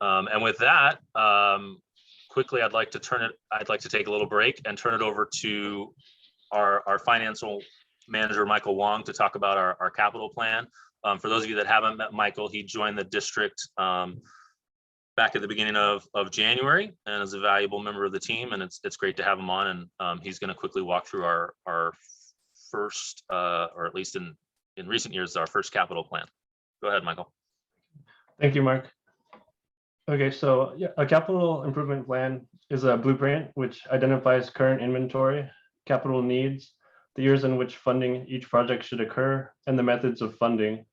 And with that, quickly, I'd like to take a little break and turn it over to our financial manager, Michael Wong, to talk about our capital plan. For those of you that haven't met Michael, he joined the district back at the beginning of January and is a valuable member of the team, and it's great to have him on. And he's going to quickly walk through our first, or at least in recent years, our first capital plan. Go ahead, Michael. Thank you, Mark. Okay, so yeah, a capital improvement plan is a blueprint which identifies current inventory, capital needs, the years in which funding each project should occur, and the methods of funding.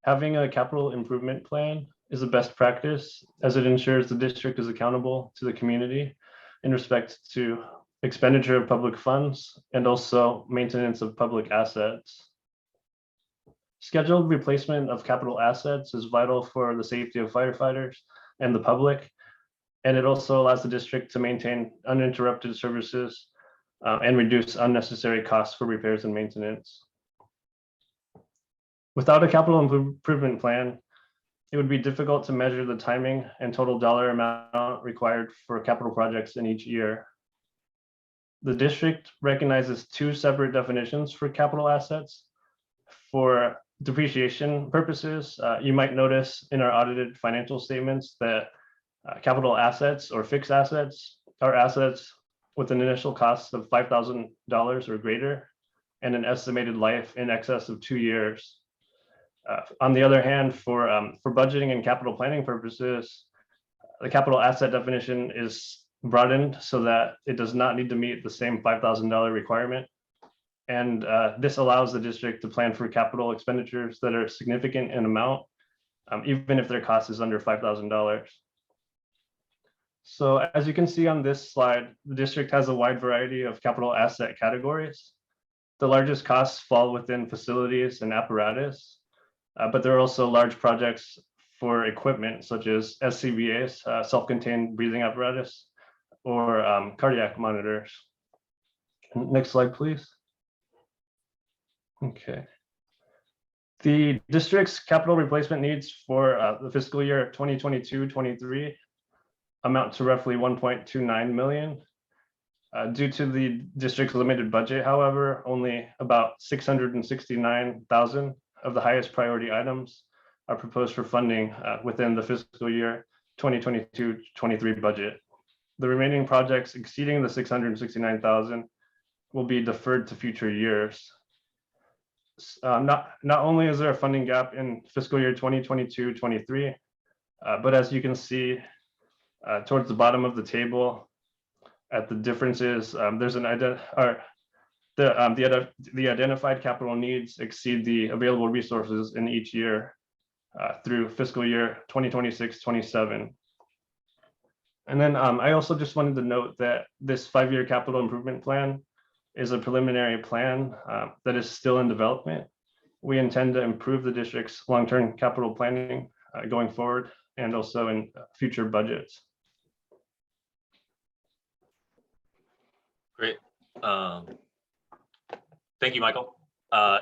Having a capital improvement plan is a best practice as it ensures the district is accountable to the community in respect to expenditure of public funds and also maintenance of public assets. Scheduled replacement of capital assets is vital for the safety of firefighters and the public, and it also allows the district to maintain uninterrupted services and reduce unnecessary costs for repairs and maintenance. Without a capital improvement plan, it would be difficult to measure the timing and total dollar amount required for capital projects in each year. The district recognizes two separate definitions for capital assets. For depreciation purposes, you might notice in our audited financial statements that capital assets or fixed assets are assets with an initial cost of $5,000 or greater and an estimated life in excess of 2 years. On the other hand, for budgeting and capital planning purposes, the capital asset definition is broadened so that it does not need to meet the same $5,000 requirement. And this allows the district to plan for capital expenditures that are significant in amount, even if their cost is under $5,000. So as you can see on this slide, the district has a wide variety of capital asset categories. The largest costs fall within facilities and apparatus, but there are also large projects for equipment such as SCBAs, self-contained breathing apparatus, or cardiac monitors. Next slide, please. Okay. The district's capital replacement needs for the fiscal year 2022-23 amount to roughly 1.29 million. Due to the district's limited budget, however, only about 669,000 of the highest priority items are proposed for funding within the fiscal year 2022-23 budget. The remaining projects exceeding the 669,000 will be deferred to future years. Not only is there a funding gap in fiscal year 2022-23, but as you can see towards the bottom of the table at the differences, there's an the identified capital needs exceed the available resources in each year through fiscal year 2026-27. And then I also just wanted to note that this 5-year capital improvement plan is a preliminary plan that is still in development. We intend to improve the district's long-term capital planning going forward and also in future budgets. Great. Thank you, Michael.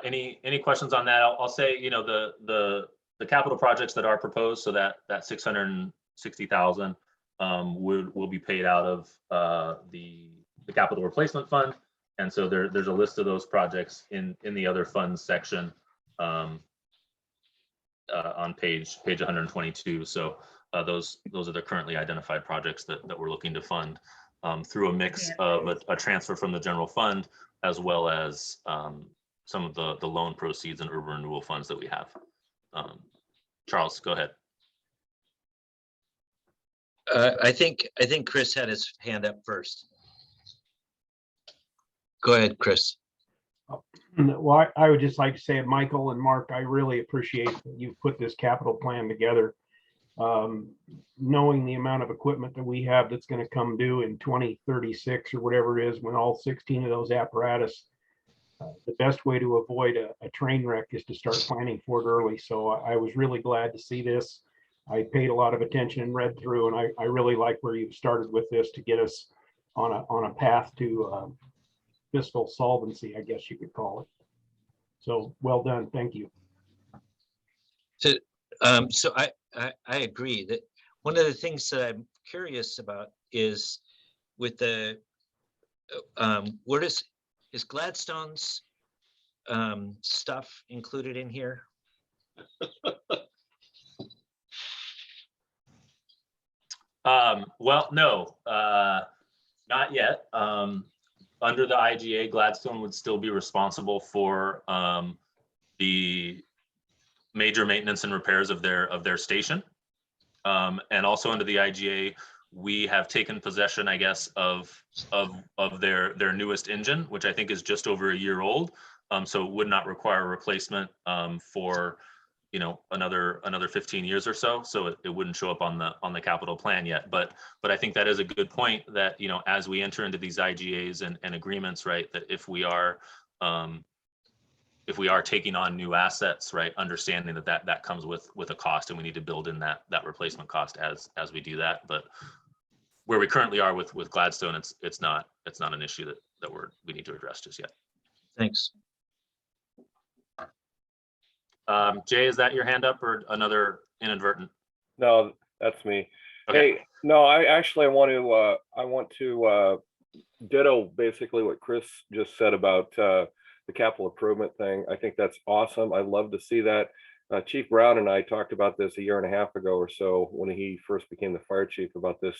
Any questions on that? I'll say, you know, the capital projects that are proposed, so that 660,000 will be paid out of the capital replacement fund. And so there's a list of those projects in the other funds section on page 122. So those are the currently identified projects that we're looking to fund through a mix of a transfer from the general fund, as well as some of the loan proceeds and urban renewal funds that we have. Charles, go ahead. I think Chris had his hand up first. Go ahead, Chris. Well, I would just like to say, Michael and Mark, I really appreciate that you've put this capital plan together. Knowing the amount of equipment that we have that's going to come due in 2036 or whatever it is, when all 16 of those apparatus, the best way to avoid a train wreck is to start planning for it early. So I was really glad to see this. I paid a lot of attention and read through, and I really like where you've started with this to get us on a path to fiscal solvency, I guess you could call it. So well done. Thank you. So I agree that one of the things that I'm curious about is with the what is Gladstone's stuff included in here? Well, no, not yet. Under the IGA, Gladstone would still be responsible for the major maintenance and repairs of their station. And also under the IGA, we have taken possession, I guess, of their newest engine, which I think is just over a year old. So it would not require a replacement for, you know, another 15 years or so. So it wouldn't show up on the capital plan yet. But I think that is a good point that, you know, as we enter into these IGAs and agreements, right, that if we are taking on new assets, right, understanding that comes with a cost, and we need to build in that replacement cost as we do that. But where we currently are with Gladstone, it's not an issue that we need to address just yet. Thanks. Jay, is that your hand up or another inadvertent? No, that's me. Okay. Hey, no, I want to ditto basically what Chris just said about the capital improvement thing. I think that's awesome. I love to see that. Chief Brown and I talked about this a year and a half ago or so when he first became the fire chief, about this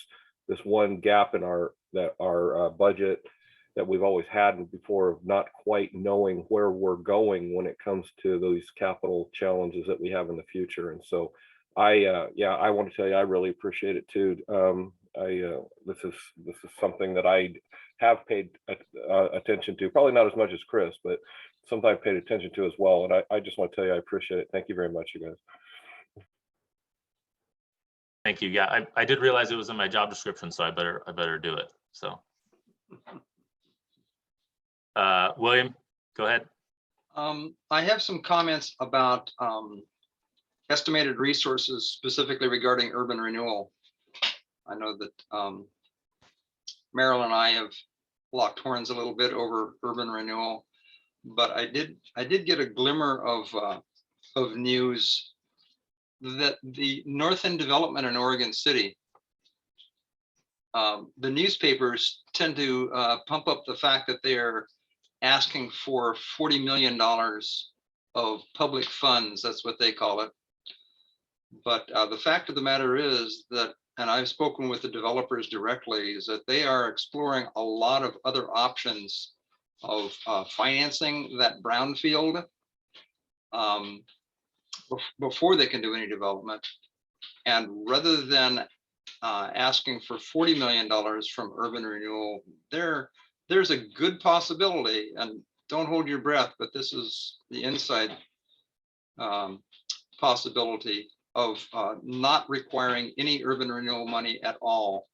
one gap in our budget that we've always had before, of not quite knowing where we're going when it comes to those capital challenges that we have in the future. And so I want to tell you, I really appreciate it too. This is something that I have paid attention to, probably not as much as Chris, but something I've paid attention to as well. And I just want to tell you, I appreciate it. Thank you very much, you guys. Thank you. Yeah, I did realize it was in my job description, so I better do it. So, William, go ahead. I have some comments about estimated resources, specifically regarding urban renewal. I know that Merrill and I have locked horns a little bit over urban renewal, but I did get a glimmer of news that the North End development in Oregon City, the newspapers tend to pump up the fact that they are asking for $40 million of public funds. That's what they call it. But the fact of the matter is that, and I've spoken with the developers directly, is that they are exploring a lot of other options of financing that brownfield before they can do any development. And rather than asking for $40 million from urban renewal, there's a good possibility, and don't hold your breath, but this is the inside possibility of not requiring any urban renewal money at all.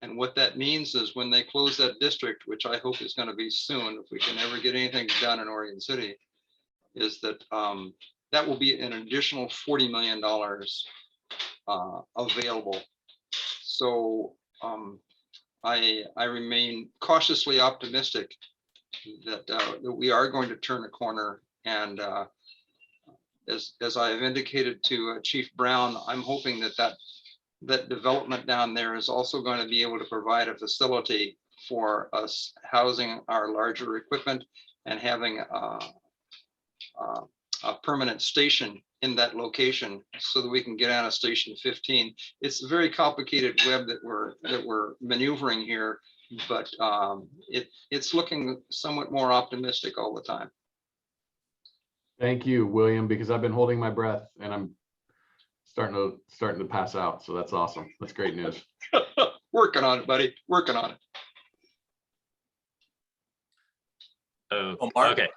And what that means is when they close that district, which I hope is going to be soon, if we can ever get anything done in Oregon City, is that that will be an additional $40 million available. So I remain cautiously optimistic that, that we are going to turn a corner. And as I have indicated to Chief Brown, I'm hoping that development down there is also going to be able to provide a facility for us housing our larger equipment and having a permanent station in that location so that we can get out of station 15. It's a very complicated web that we're maneuvering here, but it's looking somewhat more optimistic all the time. Thank you, William, because I've been holding my breath and I'm starting to pass out. So that's awesome. That's great news. Working on it, buddy. Working on it. Oh, Mark? okay.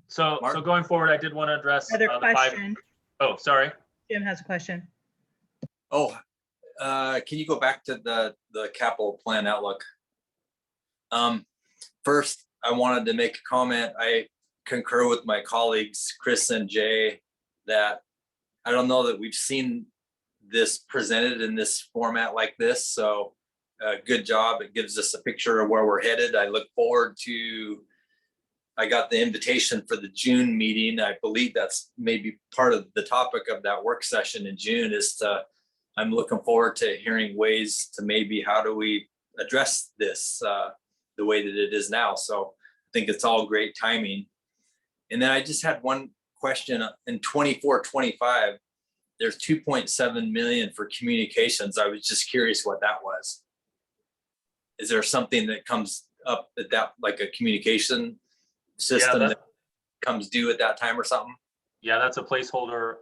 So going forward, I did want to address Other the question. Oh, sorry. Jim has a question. Oh, can you go back to the capital plan outlook? First, I wanted to make a comment. I concur with my colleagues, Chris and Jay, that I don't know that we've seen this presented in this format like this. So good job. It gives us a picture of where we're headed. I look forward to, I got the invitation for the June meeting. I believe that's maybe part of the topic of that work session in June is to, I'm looking forward to hearing ways to maybe how do we address this the way that it is now. So I think it's all great timing. And then I just had one question in 24-25, there's 2.7 million for communications. I was just curious what that was. Is there something that comes up at that, like a communication system that comes due at that time or something? Yeah, that's a placeholder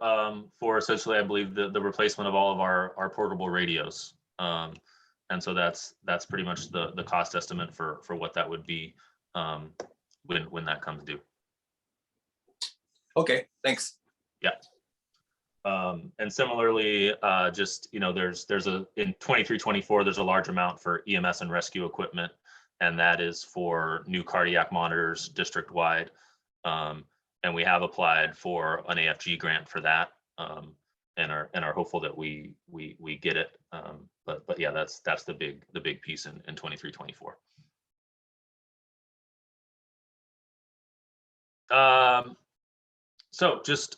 for essentially, I believe, the replacement of all of our portable radios. And so that's pretty much the cost estimate for what that would be when that comes due. Okay, thanks. Yeah. And similarly, just, there's a, in 23-24, there's a large amount for EMS and rescue equipment, and that is for new cardiac monitors district-wide. And we have applied for an AFG grant for that, and are hopeful that we get it. But yeah, that's the big piece in 23-24. So just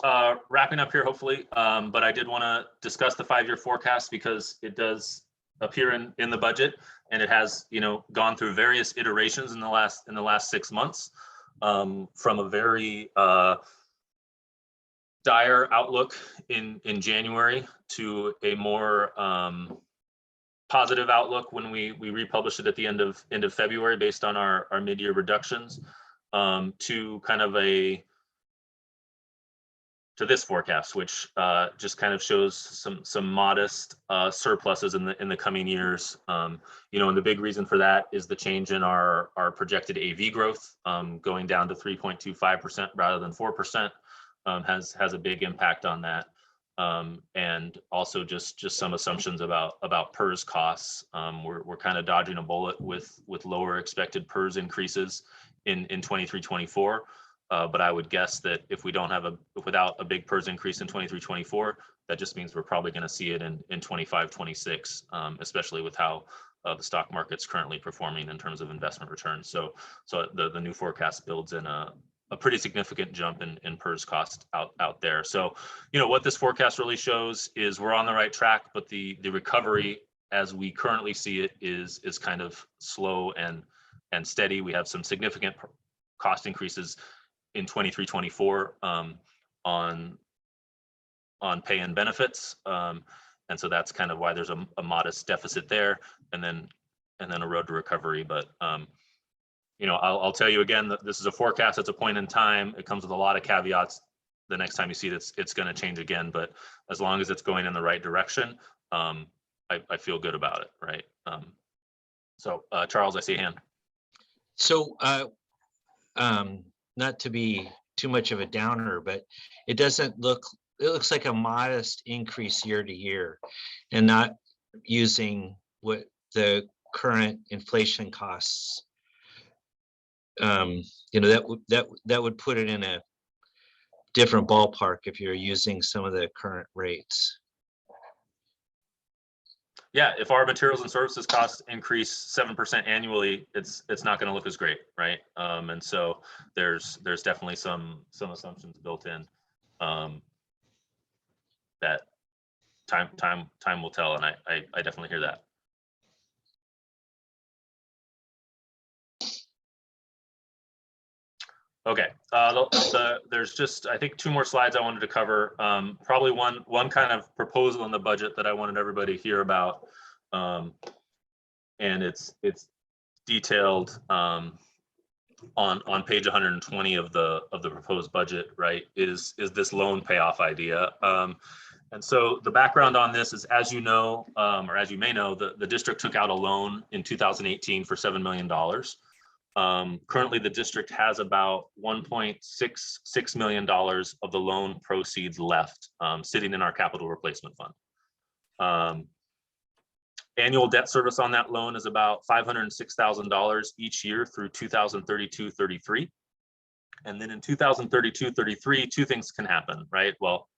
wrapping up here, hopefully, but I did want to discuss the 5-year forecast because it does appear in the budget, and it has gone through various iterations in the last 6 months, from a very dire outlook in January to a more positive outlook when we republished it at the end of February based on our mid-year reductions, to kind of to this forecast, which just kind of shows some modest surpluses in the coming years. And the big reason for that is the change in our projected AV growth, going down to 3.25% rather than 4%, has a big impact on that. And also just some assumptions about PERS costs. We're kind of dodging a bullet with lower expected PERS increases in 23-24. But I would guess that if we don't have without a big PERS increase in 23-24, that just means we're probably going to see it in 25-26, especially with how the stock market's currently performing in terms of investment returns. So the new forecast builds in a pretty significant jump in PERS cost out there. So, what this forecast really shows is we're on the right track, but the recovery as we currently see it is kind of slow and steady. We have some significant cost increases in 23-24 on pay and benefits, and so that's kind of why there's a modest deficit there, and then a road to recovery. But I'll tell you again that this is a forecast. It's a point in time. It comes with a lot of caveats. The next time you see it, it's going to change again. But as long as it's going in the right direction, I feel good about it, right? So Charles, I see a hand. So not to be too much of a downer, but it looks like a modest increase year to year, and not using what the current inflation costs. That would put it in a different ballpark if you're using some of the current rates. Yeah, if our materials and services costs increase 7% annually, it's not going to look as great, right? And so there's definitely some assumptions built in that time will tell, and I definitely hear that. Okay, there's just, I think, 2 more slides I wanted to cover. Probably one kind of proposal in the budget that I wanted everybody to hear about, and it's detailed on page 120 of the proposed budget. Right, is this loan payoff idea? And so the background on this is, as you know, or as you may know, the district took out a loan in 2018 for $7 million. Currently, the district has about $1.66 million of the loan proceeds left sitting in our capital replacement fund. Annual debt service on that loan is about $506,000 each year through 2032-33. And then in 2032-33, 2 things can happen, right? Well,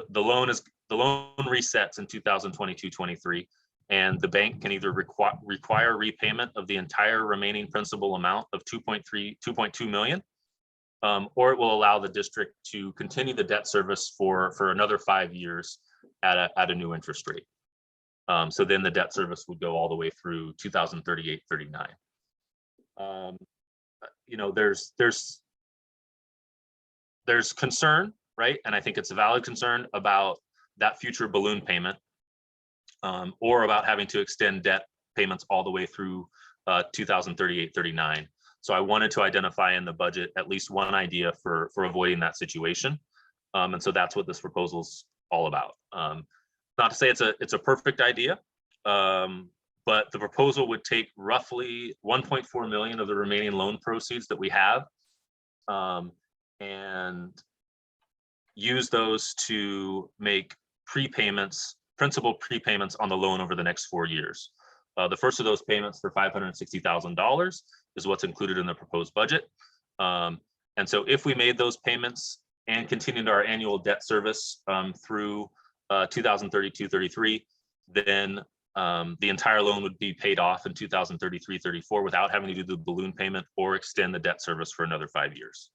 the loan resets in 2022-23. And the bank can either require repayment of the entire remaining principal amount of 2.2 million, or it will allow the district to continue the debt service for another 5 years at a new interest rate. So then the debt service would go all the way through 2038-39. There's concern, right? And I think it's a valid concern about that future balloon payment. Or about having to extend debt payments all the way through 2038-39. So I wanted to identify in the budget at least one idea for avoiding that situation. And so that's what this proposal is all about. Not to say it's a perfect idea, but the proposal would take roughly 1.4 million of the remaining loan proceeds that we have and use those to make principal prepayments on the loan over the next 4 years. The first of those payments for $560,000 is what's included in the proposed budget. And so if we made those payments and continued our annual debt service through 2032-33, then the entire loan would be paid off in 2033-34 without having to do the balloon payment or extend the debt service for another 5 years.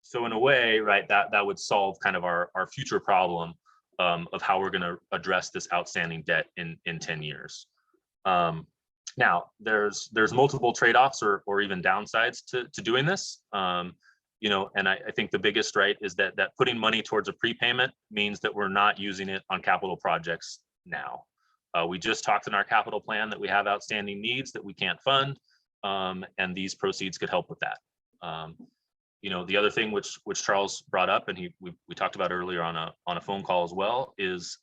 So in a way, right, that would solve kind of our future problem of how we're going to address this outstanding debt in 10 years. Now, there's multiple trade-offs or even downsides to doing this. And I think the biggest, right, is that putting money towards a prepayment means that we're not using it on capital projects now. We just talked in our capital plan that we have outstanding needs that we can't fund, and these proceeds could help with that. The other thing which Charles brought up, and we talked about earlier on a phone call as well, is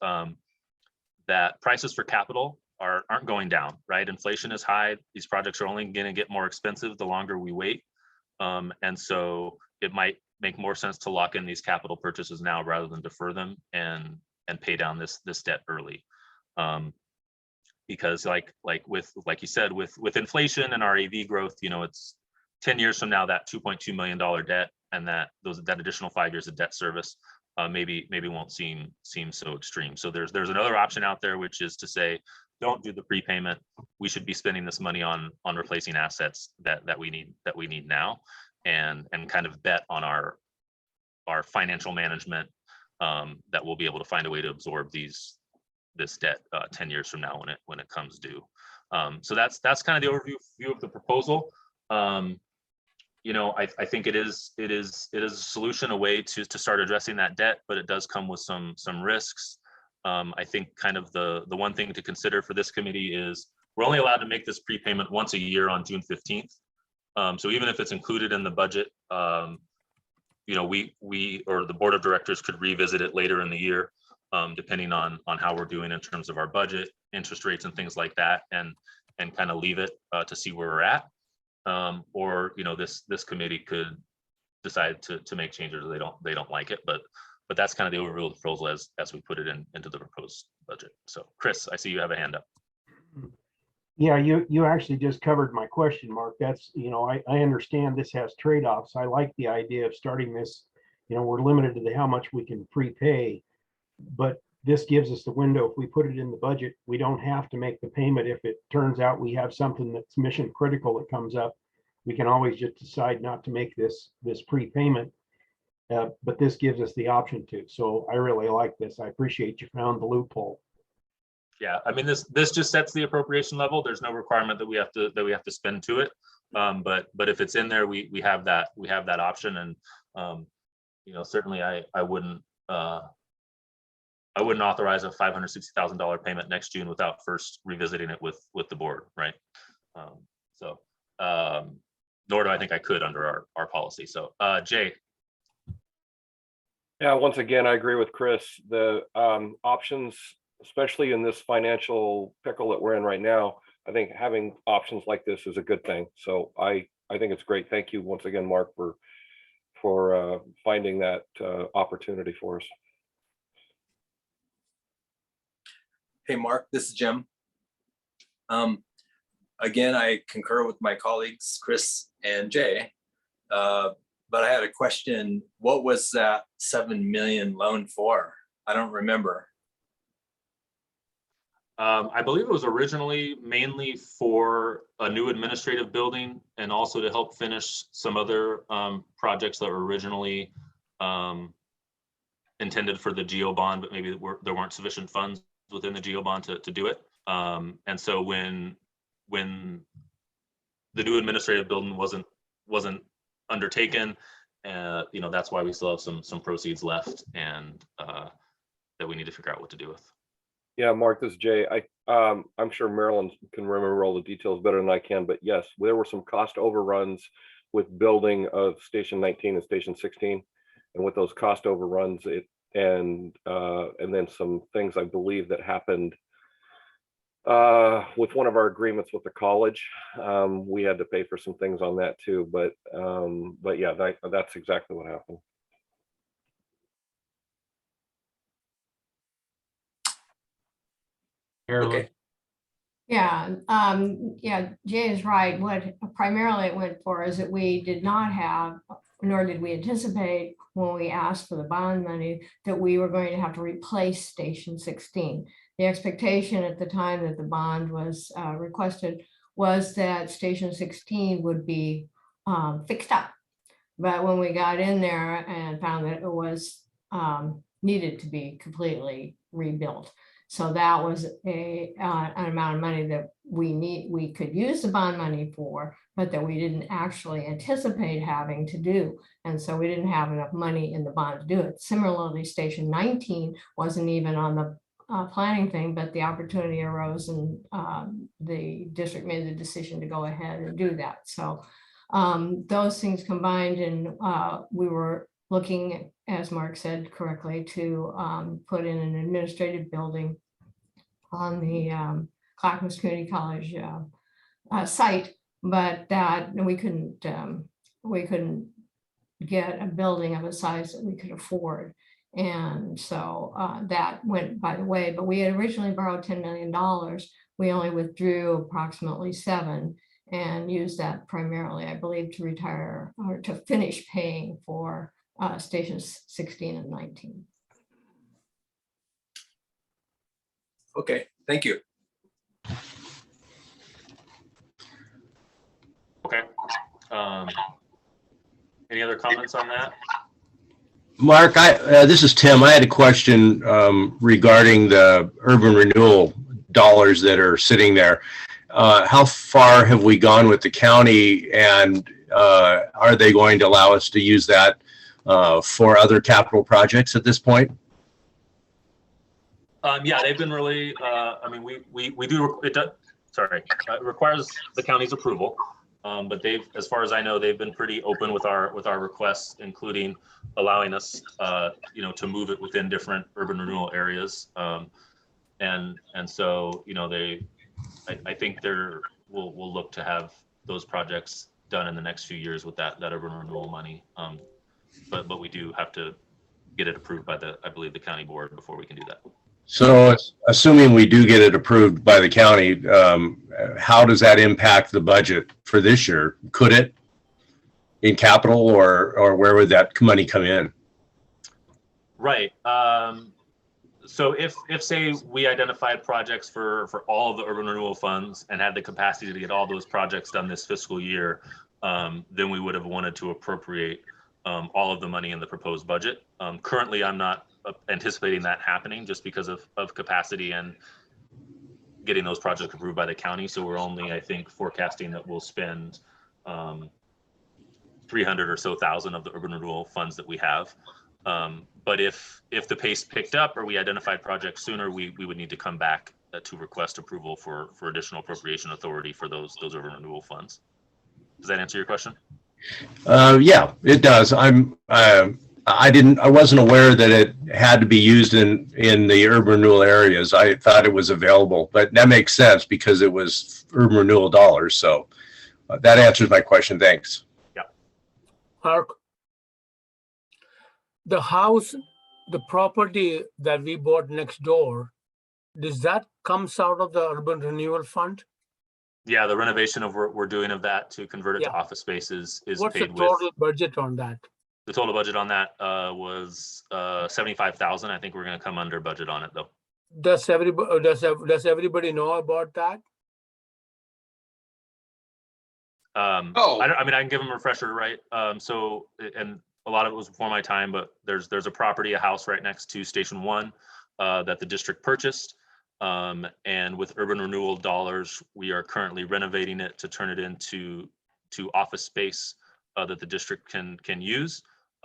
that prices for capital aren't going down, right? Inflation is high. These projects are only going to get more expensive the longer we wait. And so it might make more sense to lock in these capital purchases now rather than defer them and pay down this debt early. Because like you said, with inflation and our AV growth, it's 10 years from now, that $2.2 million debt and that additional 5 years of debt service maybe won't seem so extreme. So there's another option out there, which is to say, don't do the prepayment. We should be spending this money on replacing assets that we need now, and kind of bet on our financial management that we'll be able to find a way to absorb this debt 10 years from now when it comes due. So that's kind of the overview of the proposal. I think it is a solution, a way to start addressing that debt, but it does come with some risks. I think kind of the one thing to consider for this committee is we're only allowed to make this prepayment once a year on June 15th. So even if it's included in the budget, we or the board of directors could revisit it later in the year, depending on how we're doing in terms of our budget, interest rates, and things like that, and kind of leave it to see where we're at. Or this committee could decide to make changes or they don't like it, but that's kind of the overall proposal as we put it into the proposed budget. So Chris, I see you have a hand up. Yeah, you actually just covered my question, Mark. That's, I understand this has trade-offs. I like the idea of starting this, we're limited to how much we can prepay, but this gives us the window. If we put it in the budget, we don't have to make the payment. If it turns out we have something that's mission critical that comes up, we can always just decide not to make this prepayment. But this gives us the option to. So I really like this. I appreciate you found the loophole. Yeah, I mean, this just sets the appropriation level. There's no requirement that we have to spend to it. But if it's in there, we have that option. And certainly I wouldn't authorize a $560,000 payment next June without first revisiting it with the board, right? Nor do I think I could under our policy. So Jay. Yeah, once again, I agree with Chris. The options, especially in this financial pickle that we're in right now, I think having options like this is a good thing. So I think it's great. Thank you once again, Mark, for finding that opportunity for us. Hey, Mark, this is Jim. Again, I concur with my colleagues, Chris and Jay. But I had a question. What was that $7 million loan for? I don't remember. I believe it was originally mainly for a new administrative building and also to help finish some other projects that were originally intended for the GO bond, but maybe there weren't sufficient funds within the GO bond to do it. And so when the new administrative building wasn't undertaken, that's why we still have some proceeds left, and that we need to figure out what to do with. Yeah, Mark, this is Jay. I'm sure Marilyn can remember all the details better than I can, but yes, there were some cost overruns with building of Station 19 and Station 16, and with those cost overruns, and then some things I believe that happened with one of our agreements with the college. We had to pay for some things on that too, but yeah, that's exactly what happened. Okay. Yeah, Jay is right. What primarily it went for is that we did not have, nor did we anticipate when we asked for the bond money, that we were going to have to replace Station 16. The expectation at the time that the bond was requested was that Station 16 would be fixed up. But when we got in there and found that it was needed to be completely rebuilt. So that was an amount of money that we could use the bond money for, but that we didn't actually anticipate having to do. And so we didn't have enough money in the bond to do it. Similarly, Station 19 wasn't even on the planning thing, but the opportunity arose and the district made the decision to go ahead and do that. So those things combined, and we were looking, as Mark said correctly, to put in an administrative building on the Clackamas Community College site, but that we couldn't get a building of a size that we could afford. And so that went by the way, but we had originally borrowed $10 million. We only withdrew approximately $7 million and used that primarily, I believe, to retire or to finish paying for stations 16 and 19. Okay, thank you. Okay. Any other comments on that? Mark, this is Tim. I had a question regarding the urban renewal dollars that are sitting there. How far have we gone with the county, and are they going to allow us to use that for other capital projects at this point? Yeah, they've been really, I mean, we do, it requires the county's approval. But as far as I know, they've been pretty open with our requests, including allowing us, to move it within different urban renewal areas. And so, I think we'll look to have those projects done in the next few years with that urban renewal money. But we do have to get it approved by I believe the county board before we can do that. So assuming we do get it approved by the county, how does that impact the budget for this year? Could it in capital, or where would that money come in? Right. So if say we identified projects for all of the urban renewal funds and had the capacity to get all those projects done this fiscal year, then we would have wanted to appropriate all of the money in the proposed budget. Currently, I'm not anticipating that happening just because of capacity and getting those projects approved by the county. So we're only, I think, forecasting that we'll spend 300 or so thousand of the urban renewal funds that we have. But if the pace picked up or we identified projects sooner, we would need to come back to request approval for additional appropriation authority for those urban renewal funds. Does that answer your question? Yeah, it does. I wasn't aware that it had to be used in the urban renewal areas. I thought it was available, but that makes sense because it was urban renewal dollars. So that answers my question. Thanks. Yeah. Mark, the house, the property that we bought next door, does that comes out of the urban renewal fund? Yeah, the renovation of what we're doing of that to convert it to office spaces is What's paid the total budget on that? The total budget on that was 75,000. I think we're going to come under budget on it though. Does everybody know about that? I mean, I can give them a refresher, right? So, and a lot of it was before my time, but there's a property, a house right next to Station 1 that the district purchased. And with urban renewal dollars, we are currently renovating it to turn it into office space that the district can use.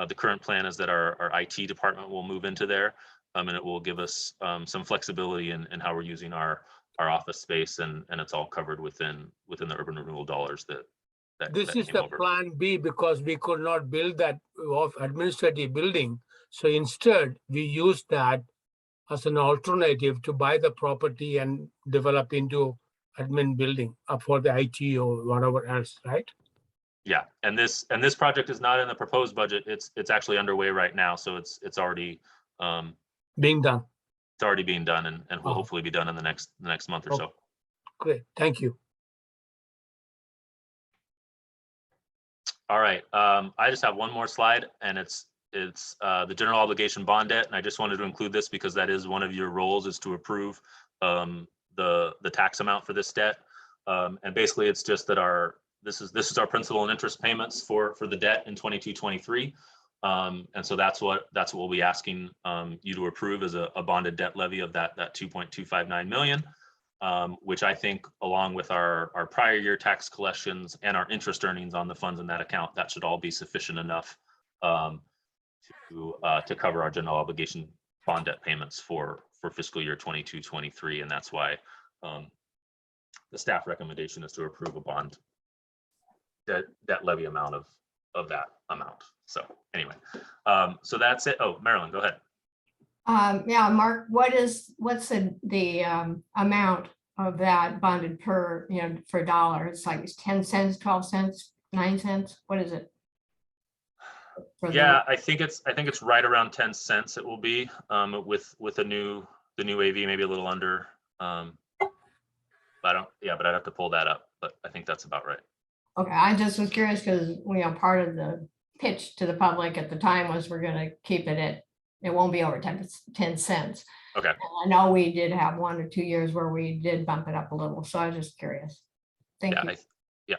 The current plan is that our IT department will move into there, and it will give us some flexibility in how we're using our office space, and it's all covered within the urban renewal dollars that This is the plan B because we could not build that administrative building. So instead, we used that as an alternative to buy the property and develop into admin building for the IT or whatever else, right? Yeah, and this project is not in the proposed budget. It's actually underway right now, so it's already being done. It's already being done, and will hopefully be done in the next month or so. Great, thank you. All right, I just have one more slide, and it's the general obligation bond debt, and I just wanted to include this because that is one of your roles, is to approve the tax amount for this debt, and basically it's just that this is our principal and interest payments for the debt in 22-23, and so that's what we'll be asking you to approve as a bonded debt levy of that 2.259 million. Which I think, along with our prior year tax collections and our interest earnings on the funds in that account, that should all be sufficient enough to cover our general obligation bond debt payments for fiscal year 22-23, and that's why the staff recommendation is to approve a bond debt levy amount of that amount. So anyway, so that's it. Oh, Marilyn, go ahead. Yeah, Mark, what's the amount of that bonded per, for dollar? It's like 10 cents, 12 cents, 9 cents. What is it? Yeah, I think it's right around 10 cents. It will be with the new AV, maybe a little under. But I'd have to pull that up, but I think that's about right. Okay, I just was curious because part of the pitch to the public at the time was we're going to keep it won't be over 10 cents. Okay. And I know we did have 1 or 2 years where we did bump it up a little. So I was just curious. Thank you. Yeah.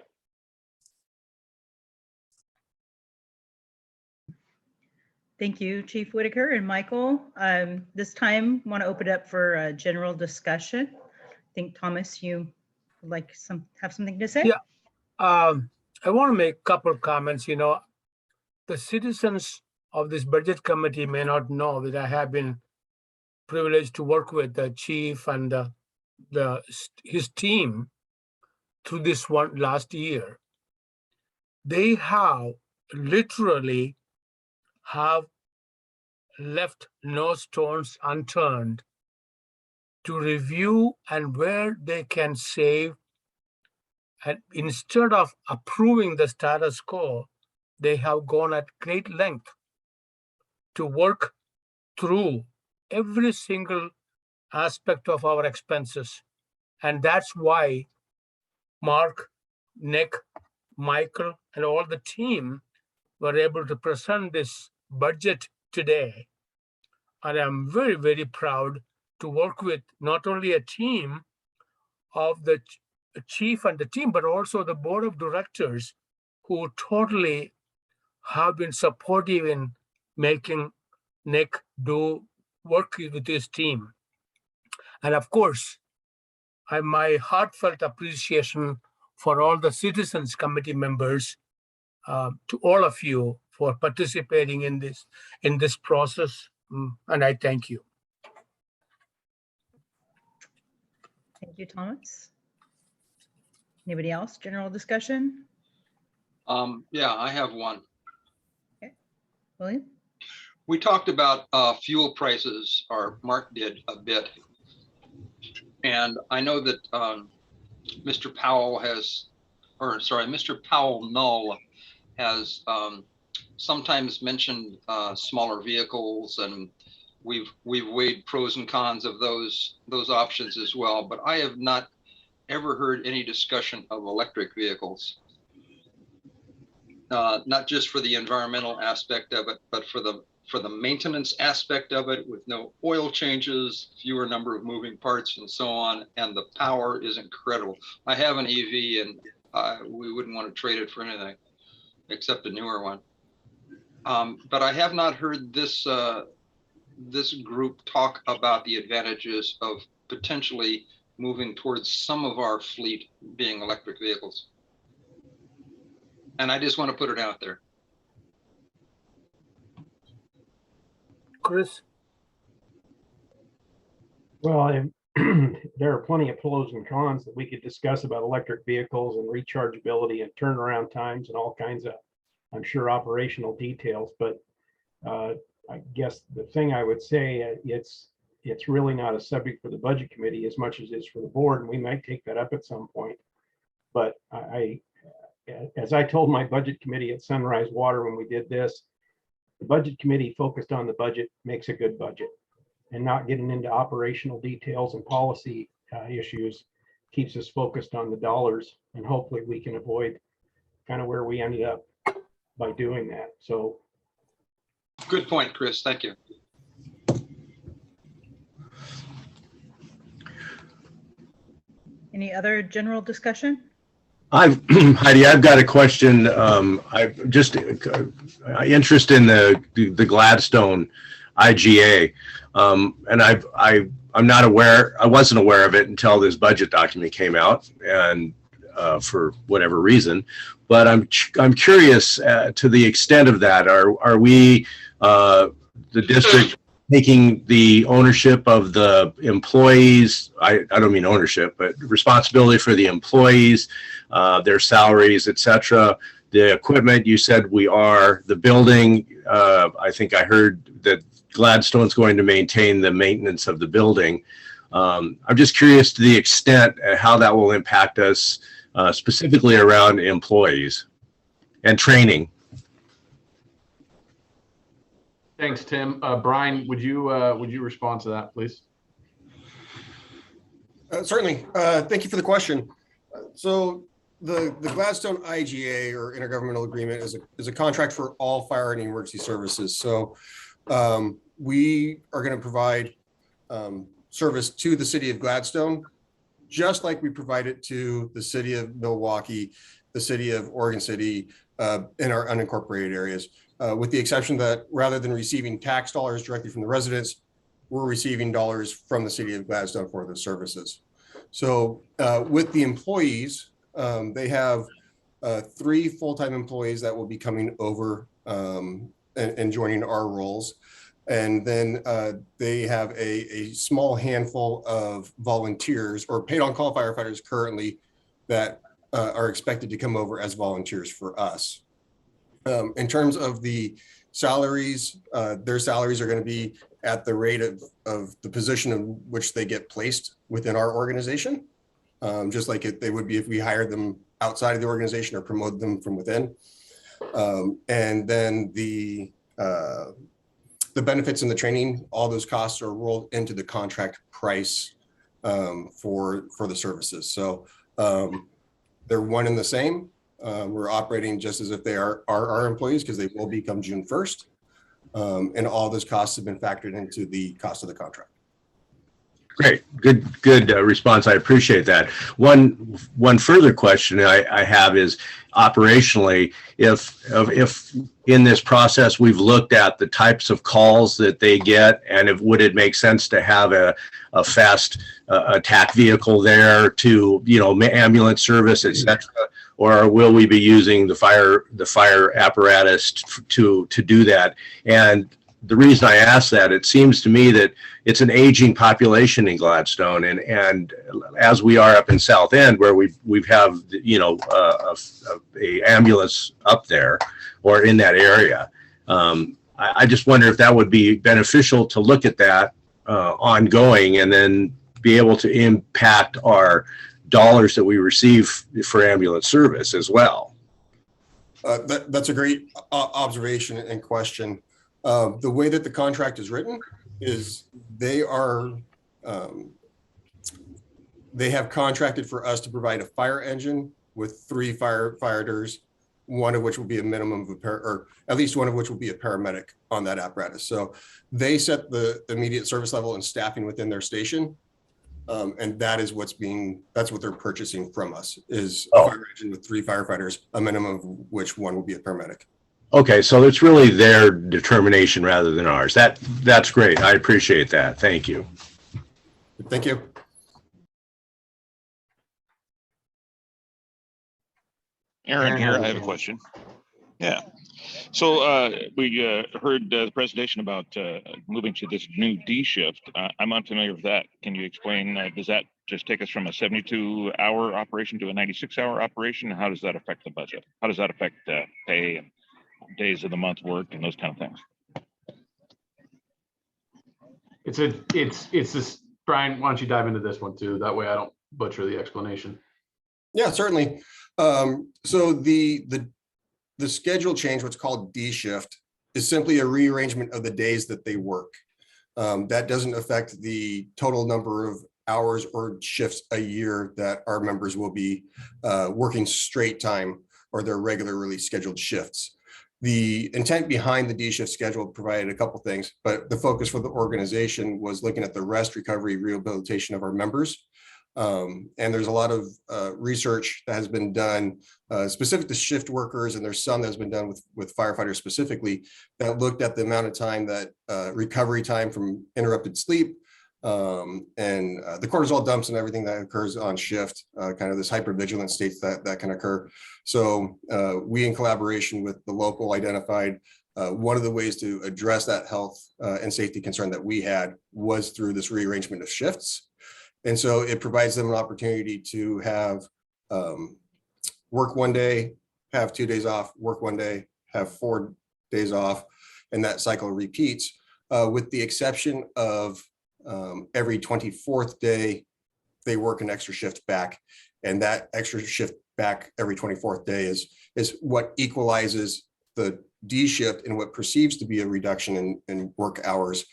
Thank you, Chief Whitaker and Michael. This time, I want to open it up for a general discussion. I think, Thomas, you would like have something to say? Yeah. I want to make a couple of comments. The citizens of this budget committee may not know that I have been privileged to work with the chief and his team through this one last year. They have literally left no stones unturned to review and where they can save. And instead of approving the status quo, they have gone at great length to work through every single aspect of our expenses. And that's why Mark, Nick, Michael, and all the team were able to present this budget today. And I'm very, very proud to work with not only a team of the chief and the team, but also the board of directors who totally have been supportive in making Nick do work with his team. And of course, my heartfelt appreciation for all the citizens committee members, to all of you for participating in this process. And I thank you. Thank you, Thomas. Anybody else? General discussion? Yeah, I have one. William? We talked about fuel prices, or Mark did a bit. And I know that Mr. Powell Null has sometimes mentioned smaller vehicles, and we've weighed pros and cons of those options as well. But I have not ever heard any discussion of electric vehicles. Not just for the environmental aspect of it, but for the maintenance aspect of it, with no oil changes, fewer number of moving parts and so on. And the power is incredible. I have an EV and we wouldn't want to trade it for anything except a newer one. But I have not heard this group talk about the advantages of potentially moving towards some of our fleet being electric vehicles. And I just want to put it out there. Chris? Well, there are plenty of pros and cons that we could discuss about electric vehicles and rechargeability and turnaround times and all kinds of, I'm sure, operational details. But I guess the thing I would say, it's really not a subject for the budget committee as much as it is for the board, and we might take that up at some point. But as I told my budget committee at Sunrise Water when we did this, the budget committee focused on the budget makes a good budget, and not getting into operational details and policy issues keeps us focused on the dollars, and hopefully we can avoid kind of where we ended up by doing that. So good point, Chris. Thank you. Any other general discussion? Heidi, I've got a question. I've just interest in the Gladstone IGA, and I'm not aware. I wasn't aware of it until this budget document came out, and for whatever reason. But I'm curious to the extent of that. Are we the district taking the ownership of the employees? I don't mean ownership, but responsibility for the employees, their salaries, etc. The equipment, you said we are. The building, I think I heard that Gladstone's going to maintain the maintenance of the building. I'm just curious to the extent how that will impact us, specifically around employees and training. Thanks, Tim. Brian, would you respond to that, please? Certainly. Thank you for the question. So the Gladstone IGA, or Intergovernmental Agreement, is a contract for all fire and emergency services. So we are going to provide service to the city of Gladstone, just like we provide it to the city of Milwaukee, the city of Oregon City, in our unincorporated areas. With the exception that rather than receiving tax dollars directly from the residents, we're receiving dollars from the city of Gladstone for the services. So with the employees, they have 3 full-time employees that will be coming over and joining our roles. And then they have a small handful of volunteers or paid-on-call firefighters currently that are expected to come over as volunteers for us. In terms of the salaries, their salaries are going to be at the rate of the position in which they get placed within our organization, just like they would be if we hired them outside of the organization or promoted them from within. And then the the benefits and the training, all those costs are rolled into the contract price for the services. So they're one and the same. We're operating just as if they are our employees because they will become June 1st. And all those costs have been factored into the cost of the contract. Great, good response. I appreciate that. One further question I have is operationally, if in this process we've looked at the types of calls that they get, and would it make sense to have a fast attack vehicle there to, ambulance service, etc., or will we be using the fire apparatus to do that? And the reason I ask that, it seems to me that it's an aging population in Gladstone, and as we are up in South End, where we have a ambulance up there or in that area, I just wonder if that would be beneficial to look at that ongoing, and then be able to impact our dollars that we receive for ambulance service as well. That's a great observation and question. The way that the contract is written is they have contracted for us to provide a fire engine with 3 firefighters, one of which will be a minimum of or at least one of which will be a paramedic on that apparatus. So they set the immediate service level and staffing within their station. And that's what they're purchasing from us is a fire engine with 3 firefighters, a minimum of which one will be a paramedic. Okay, so it's really their determination rather than ours. That's great. I appreciate that. Thank you. Thank you. Aaron here. I have a question. Yeah. So we heard the presentation about moving to this new D shift. I'm unfamiliar with that. Can you explain, does that just take us from a 72-hour operation to a 96-hour operation? How does that affect the budget? How does that affect pay and days of the month worked and those kind of things? It's this, Brian, why don't you dive into this one too? That way I don't butcher the explanation. Yeah, certainly. So the schedule change, what's called D shift, is simply a rearrangement of the days that they work. That doesn't affect the total number of hours or shifts a year that our members will be working straight time or their regularly scheduled shifts. The intent behind the D shift schedule provided a couple things, but the focus for the organization was looking at the rest, recovery, rehabilitation of our members. And there's a lot of research that has been done specific to shift workers, and there's some that has been done with firefighters specifically that looked at the amount of time that recovery time from interrupted sleep and the cortisol dumps and everything that occurs on shift, kind of this hypervigilance states that can occur. So we, in collaboration with the local, identified one of the ways to address that health and safety concern that we had was through this rearrangement of shifts. And so it provides them an opportunity to have work one day, have 2 days off, work one day, have 4 days off, and that cycle repeats, with the exception of every 24th day, they work an extra shift back. And that extra shift back every 24th day is what equalizes the D shift in what perceives to be a reduction in work hours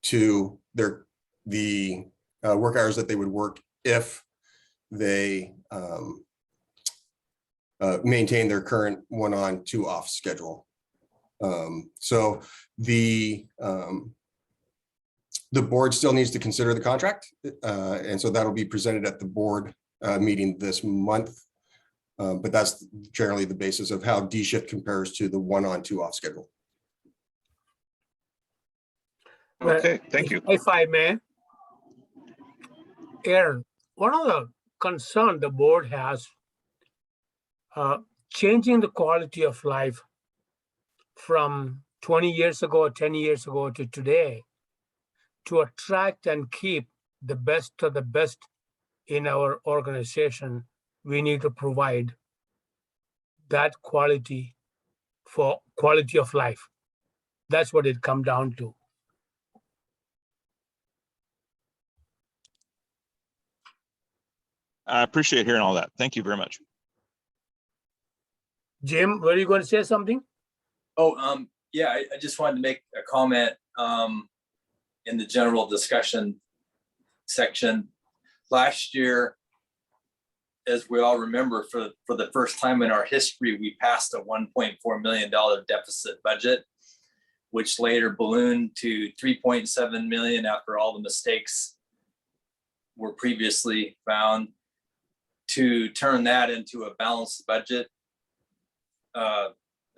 to the work hours that they would work if they maintain their current 1 on 2 off schedule. So the board still needs to consider the contract, and so that'll be presented at the board meeting this month. But that's generally the basis of how D shift compares to the 1 on 2 off schedule. Okay, thank you. If I may, Aaron, one of the concern the board has, changing the quality of life from 20 years ago or 10 years ago to today, to attract and keep the best of the best in our organization, we need to provide that quality for quality of life. That's what it comes down to. I appreciate hearing all that. Thank you very much. Jim, were you going to say something? Oh, yeah, I just wanted to make a comment in the general discussion section. Last year, as we all remember, for the first time in our history, we passed a $1.4 million deficit budget, which later ballooned to 3.7 million after all the mistakes were previously found. To turn that into a balanced budget,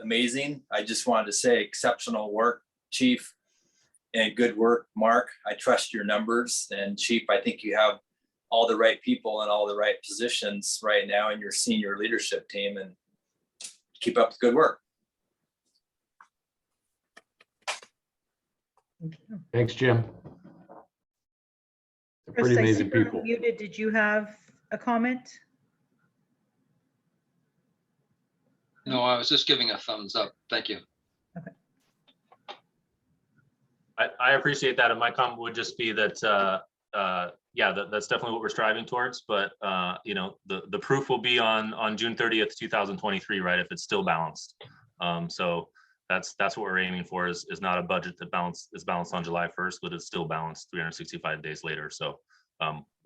amazing. I just wanted to say exceptional work, Chief, and good work, Mark. I trust your numbers, and Chief, I think you have all the right people in all the right positions right now in your senior leadership team, and keep up the good work. Thanks, Jim. They're Chris, pretty I see amazing you're people. muted. Did you have a comment? No, I was just giving a thumbs up. Thank you. I appreciate that. And my comment would just be that, yeah, that's definitely what we're striving towards. But, you know, the proof will be on June 30th, 2023, right? If it's still balanced. So that's what we're aiming for is not a budget that is balanced on July 1st, but it's still balanced 365 days later. So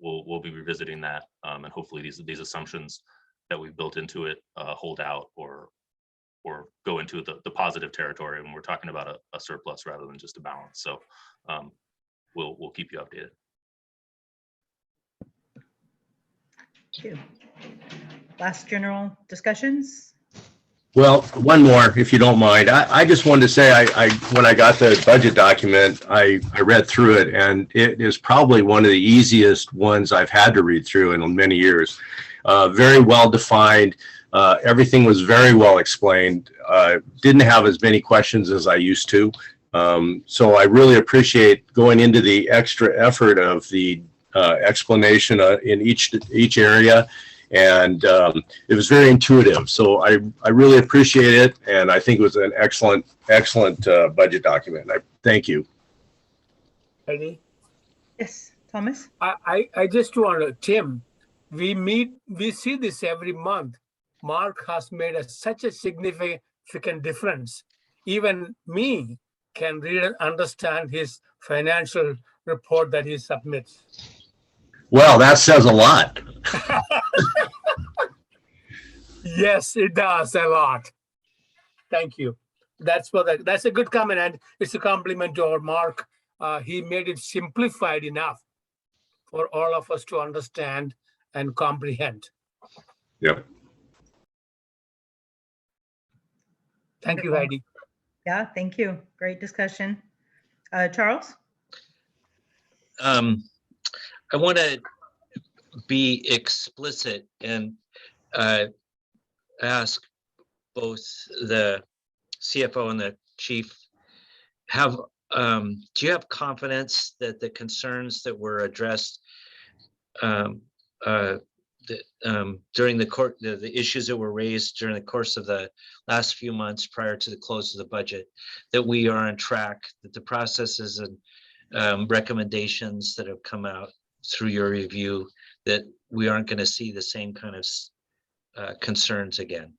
we'll be revisiting that. And hopefully these assumptions that we've built into it hold out or go into the positive territory when we're talking about a surplus rather than just a balance. So we'll keep you updated. Thank you. Last general discussions. Well, one more, if you don't mind. I just wanted to say, when I got the budget document, I read through it, and it is probably one of the easiest ones I've had to read through in many years. Very well defined. Everything was very well explained. Didn't have as many questions as I used to. So I really appreciate going into the extra effort of the explanation in each area. And it was very intuitive. So I really appreciate it. And I think it was an excellent budget document. I thank you. Eddie? Yes, Thomas? I just want to, Tim, we see this every month. Mark has made such a significant difference. Even me can read and understand his financial report that he submits. Well, that says a lot. Yes, it does a lot. Thank you. That's a good comment, and it's a compliment to our Mark. He made it simplified enough for all of us to understand and comprehend. Yep. Thank you, Heidi. Yeah, thank you. Great discussion. Charles? I want to be explicit and ask both the CFO and the chief, do you have confidence that the concerns that were addressed during the issues that were raised during the course of the last few months prior to the close of the budget, that we are on track, that the processes and recommendations that have come out through your review, that we aren't going to see the same kind of concerns again?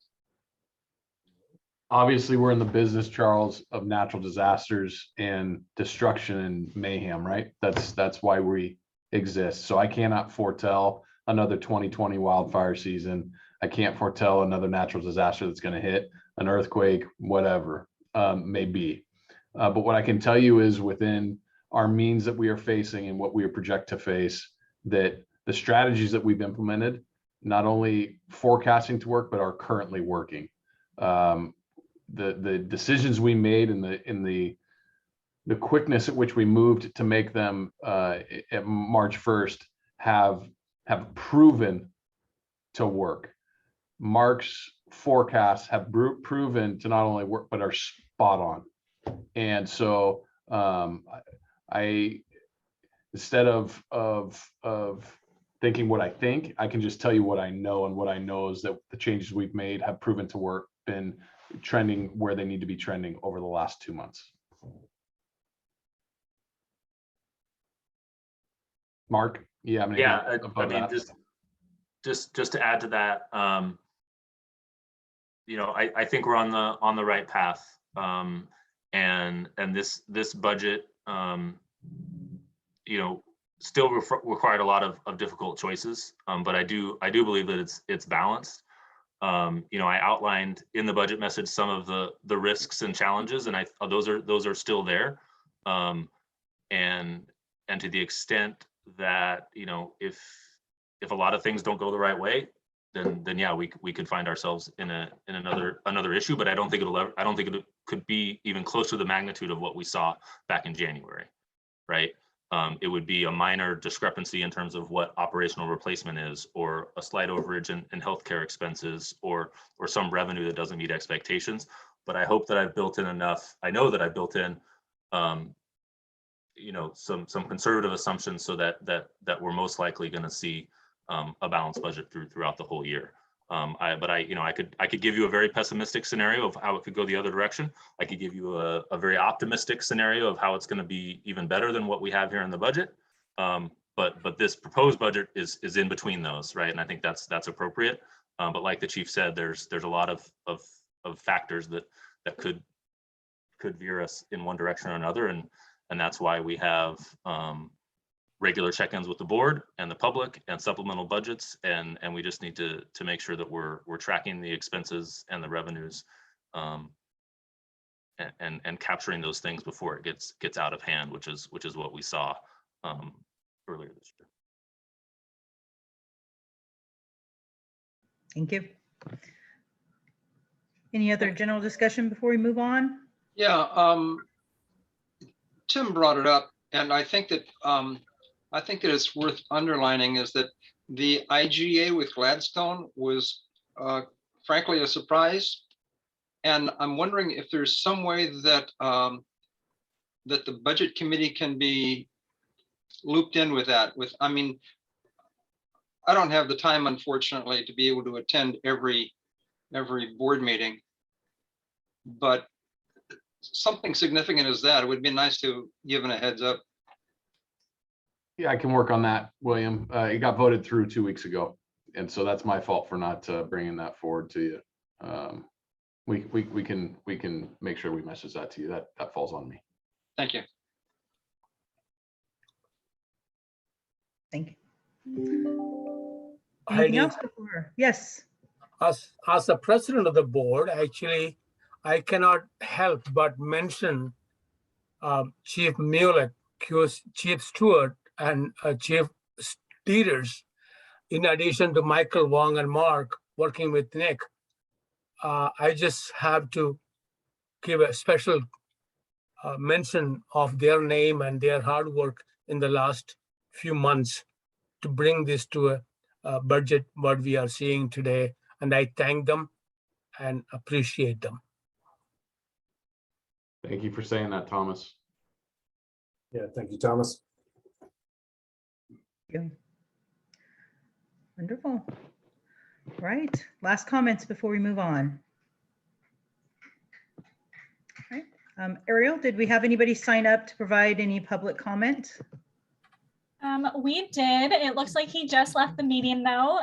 Obviously, we're in the business, Charles, of natural disasters and destruction and mayhem, right? That's why we exist. So I cannot foretell another 2020 wildfire season. I can't foretell another natural disaster that's going to hit, an earthquake, whatever may be. But what I can tell you is within our means that we are facing and what we project to face, that the strategies that we've implemented, not only forecasting to work, but are currently working. The decisions we made and the quickness at which we moved to make them at March 1st have proven to work. Mark's forecasts have proven to not only work, but are spot on. And so I, instead of thinking what I think, I can just tell you what I know, and what I know is that the changes we've made have proven to work, been trending where they need to be trending over the last 2 months. Mark, you have anything about that? Just to add to that, you know, I think we're on the right path. and this budget, still required a lot of difficult choices. But I do believe that it's balanced. I outlined in the budget message some of the risks and challenges, and those are still there. And to the extent that, if a lot of things don't go the right way, then yeah, we could find ourselves in another issue. But I don't think it could be even close to the magnitude of what we saw back in January, right? It would be a minor discrepancy in terms of what operational replacement is, or a slight overage in healthcare expenses, or some revenue that doesn't meet expectations. But I hope that I've built in enough. I know that I've built in, some conservative assumptions so that we're most likely going to see a balanced budget throughout the whole year. I could give you a very pessimistic scenario of how it could go the other direction. I could give you a very optimistic scenario of how it's going to be even better than what we have here in the budget. But this proposed budget is in between those, right? And I think that's appropriate. But like the chief said, there's a lot of factors that could veer us in one direction or another, and that's why we have regular check-ins with the board and the public and supplemental budgets, and we just need to make sure that we're tracking the expenses and the revenues, and capturing those things before it gets out of hand, which is what we saw earlier this year. Thank you. Any other general discussion before we move on? Yeah, Tim brought it up, and I think that it's worth underlining is that the IGA with Gladstone was frankly a surprise. And I'm wondering if there's some way that that the budget committee can be looped in with that. I don't have the time, unfortunately, to be able to attend every board meeting, but something significant as that, it would be nice to give a heads up. Yeah, I can work on that, William. It got voted through 2 weeks ago, and so that's my fault for not bringing that forward to you. We can make sure we message that to you. That falls on me. Thank you. Thank you. Heidi, Anything else before? Yes. As the president of the board, actually, I cannot help but mention Chief Mulek, Chief Stewart, and Chief Steeders, in addition to Michael, Wong, and Mark working with Nick. I just have to give a special mention of their name and their hard work in the last few months to bring this to a budget what we are seeing today. And I thank them and appreciate them. Thank you for saying that, Thomas. Yeah, thank you, Thomas. Thank you. Wonderful. Right. Last comments before we move on. All right. Ariel, did we have anybody sign up to provide any public comment? We did. It looks like he just left the meeting though,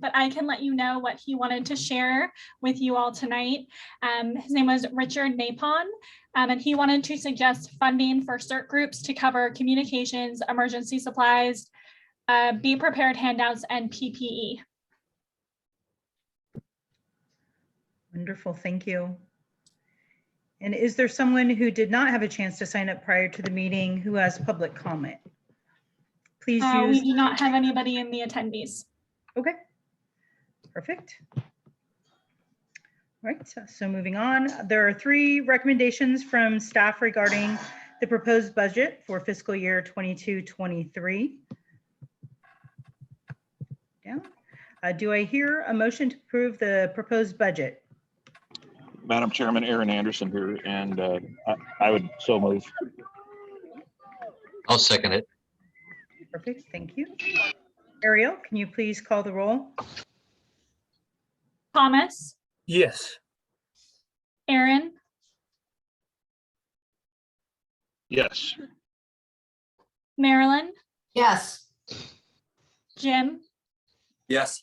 but I can let you know what he wanted to share with you all tonight. His name was Richard Napon, and he wanted to suggest funding for CERT groups to cover communications, emergency supplies, Be Prepared handouts, and PPE. Wonderful, thank you. And is there someone who did not have a chance to sign up prior to the meeting who has public comment? Please use. We do not have anybody in the attendees. Okay, perfect. All right, so moving on, there are 3 recommendations from staff regarding the proposed budget for fiscal year 22-23. Yeah. Do I hear a motion to approve the proposed budget? Madam Chairman, Aaron Anderson here, and I would so move. I'll second it. Perfect, thank you. Ariel, can you please call the roll? Thomas, Yes. Aaron, Yes. Marilyn, Yes. Jim, Yes.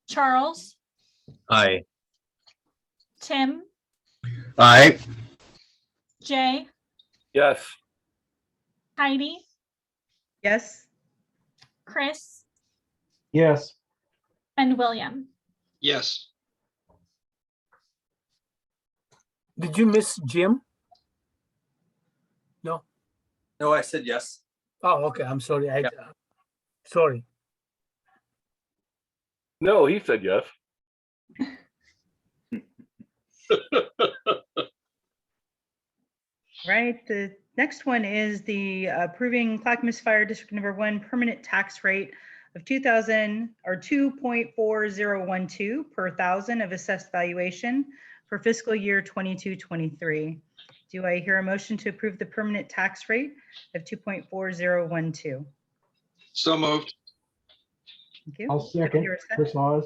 Charles, Aye. Tim, Aye. Jay, Yes. Heidi, Yes. Chris, Yes. and William. Yes. Did you miss Jim? No. No, I said yes. Oh, okay. I'm sorry. Sorry. No, he said yes. Right, the next one is the approving Clackamas Fire District Number 1 permanent tax rate of 2,000 or 2.4012 per thousand of assessed valuation for fiscal year 22-23. Do I hear a motion to approve the permanent tax rate of 2.4012? So moved. Thank you. I'll second. Hear a second? Chris Hawes.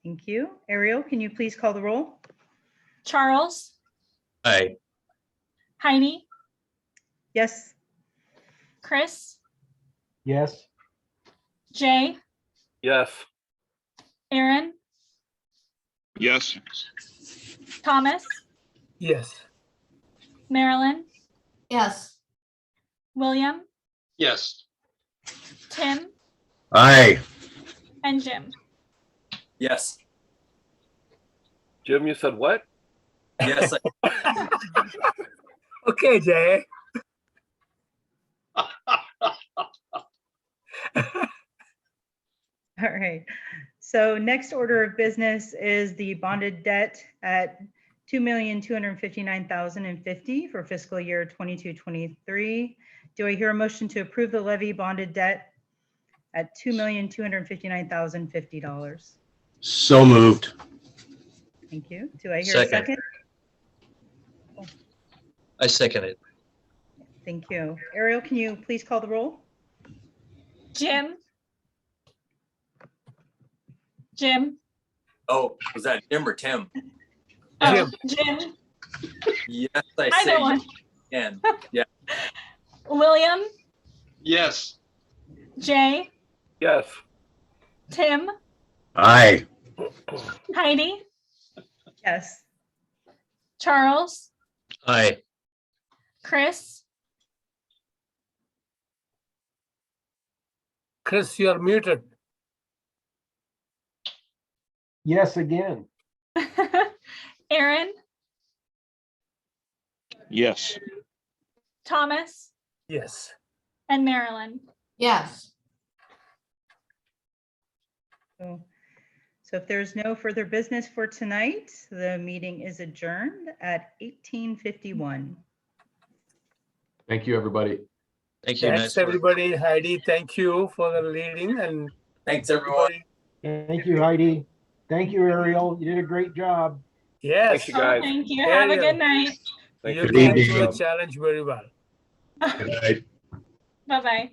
Thank you. Ariel, can you please call the roll? Charles, Aye. Heidi, Yes. Chris, Yes. Jay, Yes. Aaron, Yes. Thomas, Yes. Marilyn, Yes. William, Yes. Tim, Aye. and Jim. Yes. Jim, you said what? Yes. Okay, Jay. All right. So next order of business is the bonded debt at $2,259,050 for fiscal year 22-23. Do I hear a motion to approve the levy bonded debt at $2,259,050? So moved. Thank you. Do I hear a Second. second? I second it. Thank you. Ariel, can you please call the roll? Jim, Jim, Oh, was that Jim or Tim? oh, Jim, Yes, I I say know one. and yeah. William, Yes. Jay, Yes. Tim, Aye. Heidi, Yes. Charles, Aye. Chris, Chris, you're muted. Yes again. Aaron, Yes. Thomas, Yes. and Marilyn. Yes. So if there's no further business for tonight, the meeting is adjourned at 18:51. Thank you, everybody. Thank you. Thanks, Nice work. everybody. Heidi, thank you for the leading and Thanks, everyone. Thank you, Heidi. Thank you, Ariel. You did a great job. Yes. Thank you, Oh, guys. thank you. Have a Ariel. good night. Thank You you. Good came to evening. the challenge very well. Good night. Bye-bye.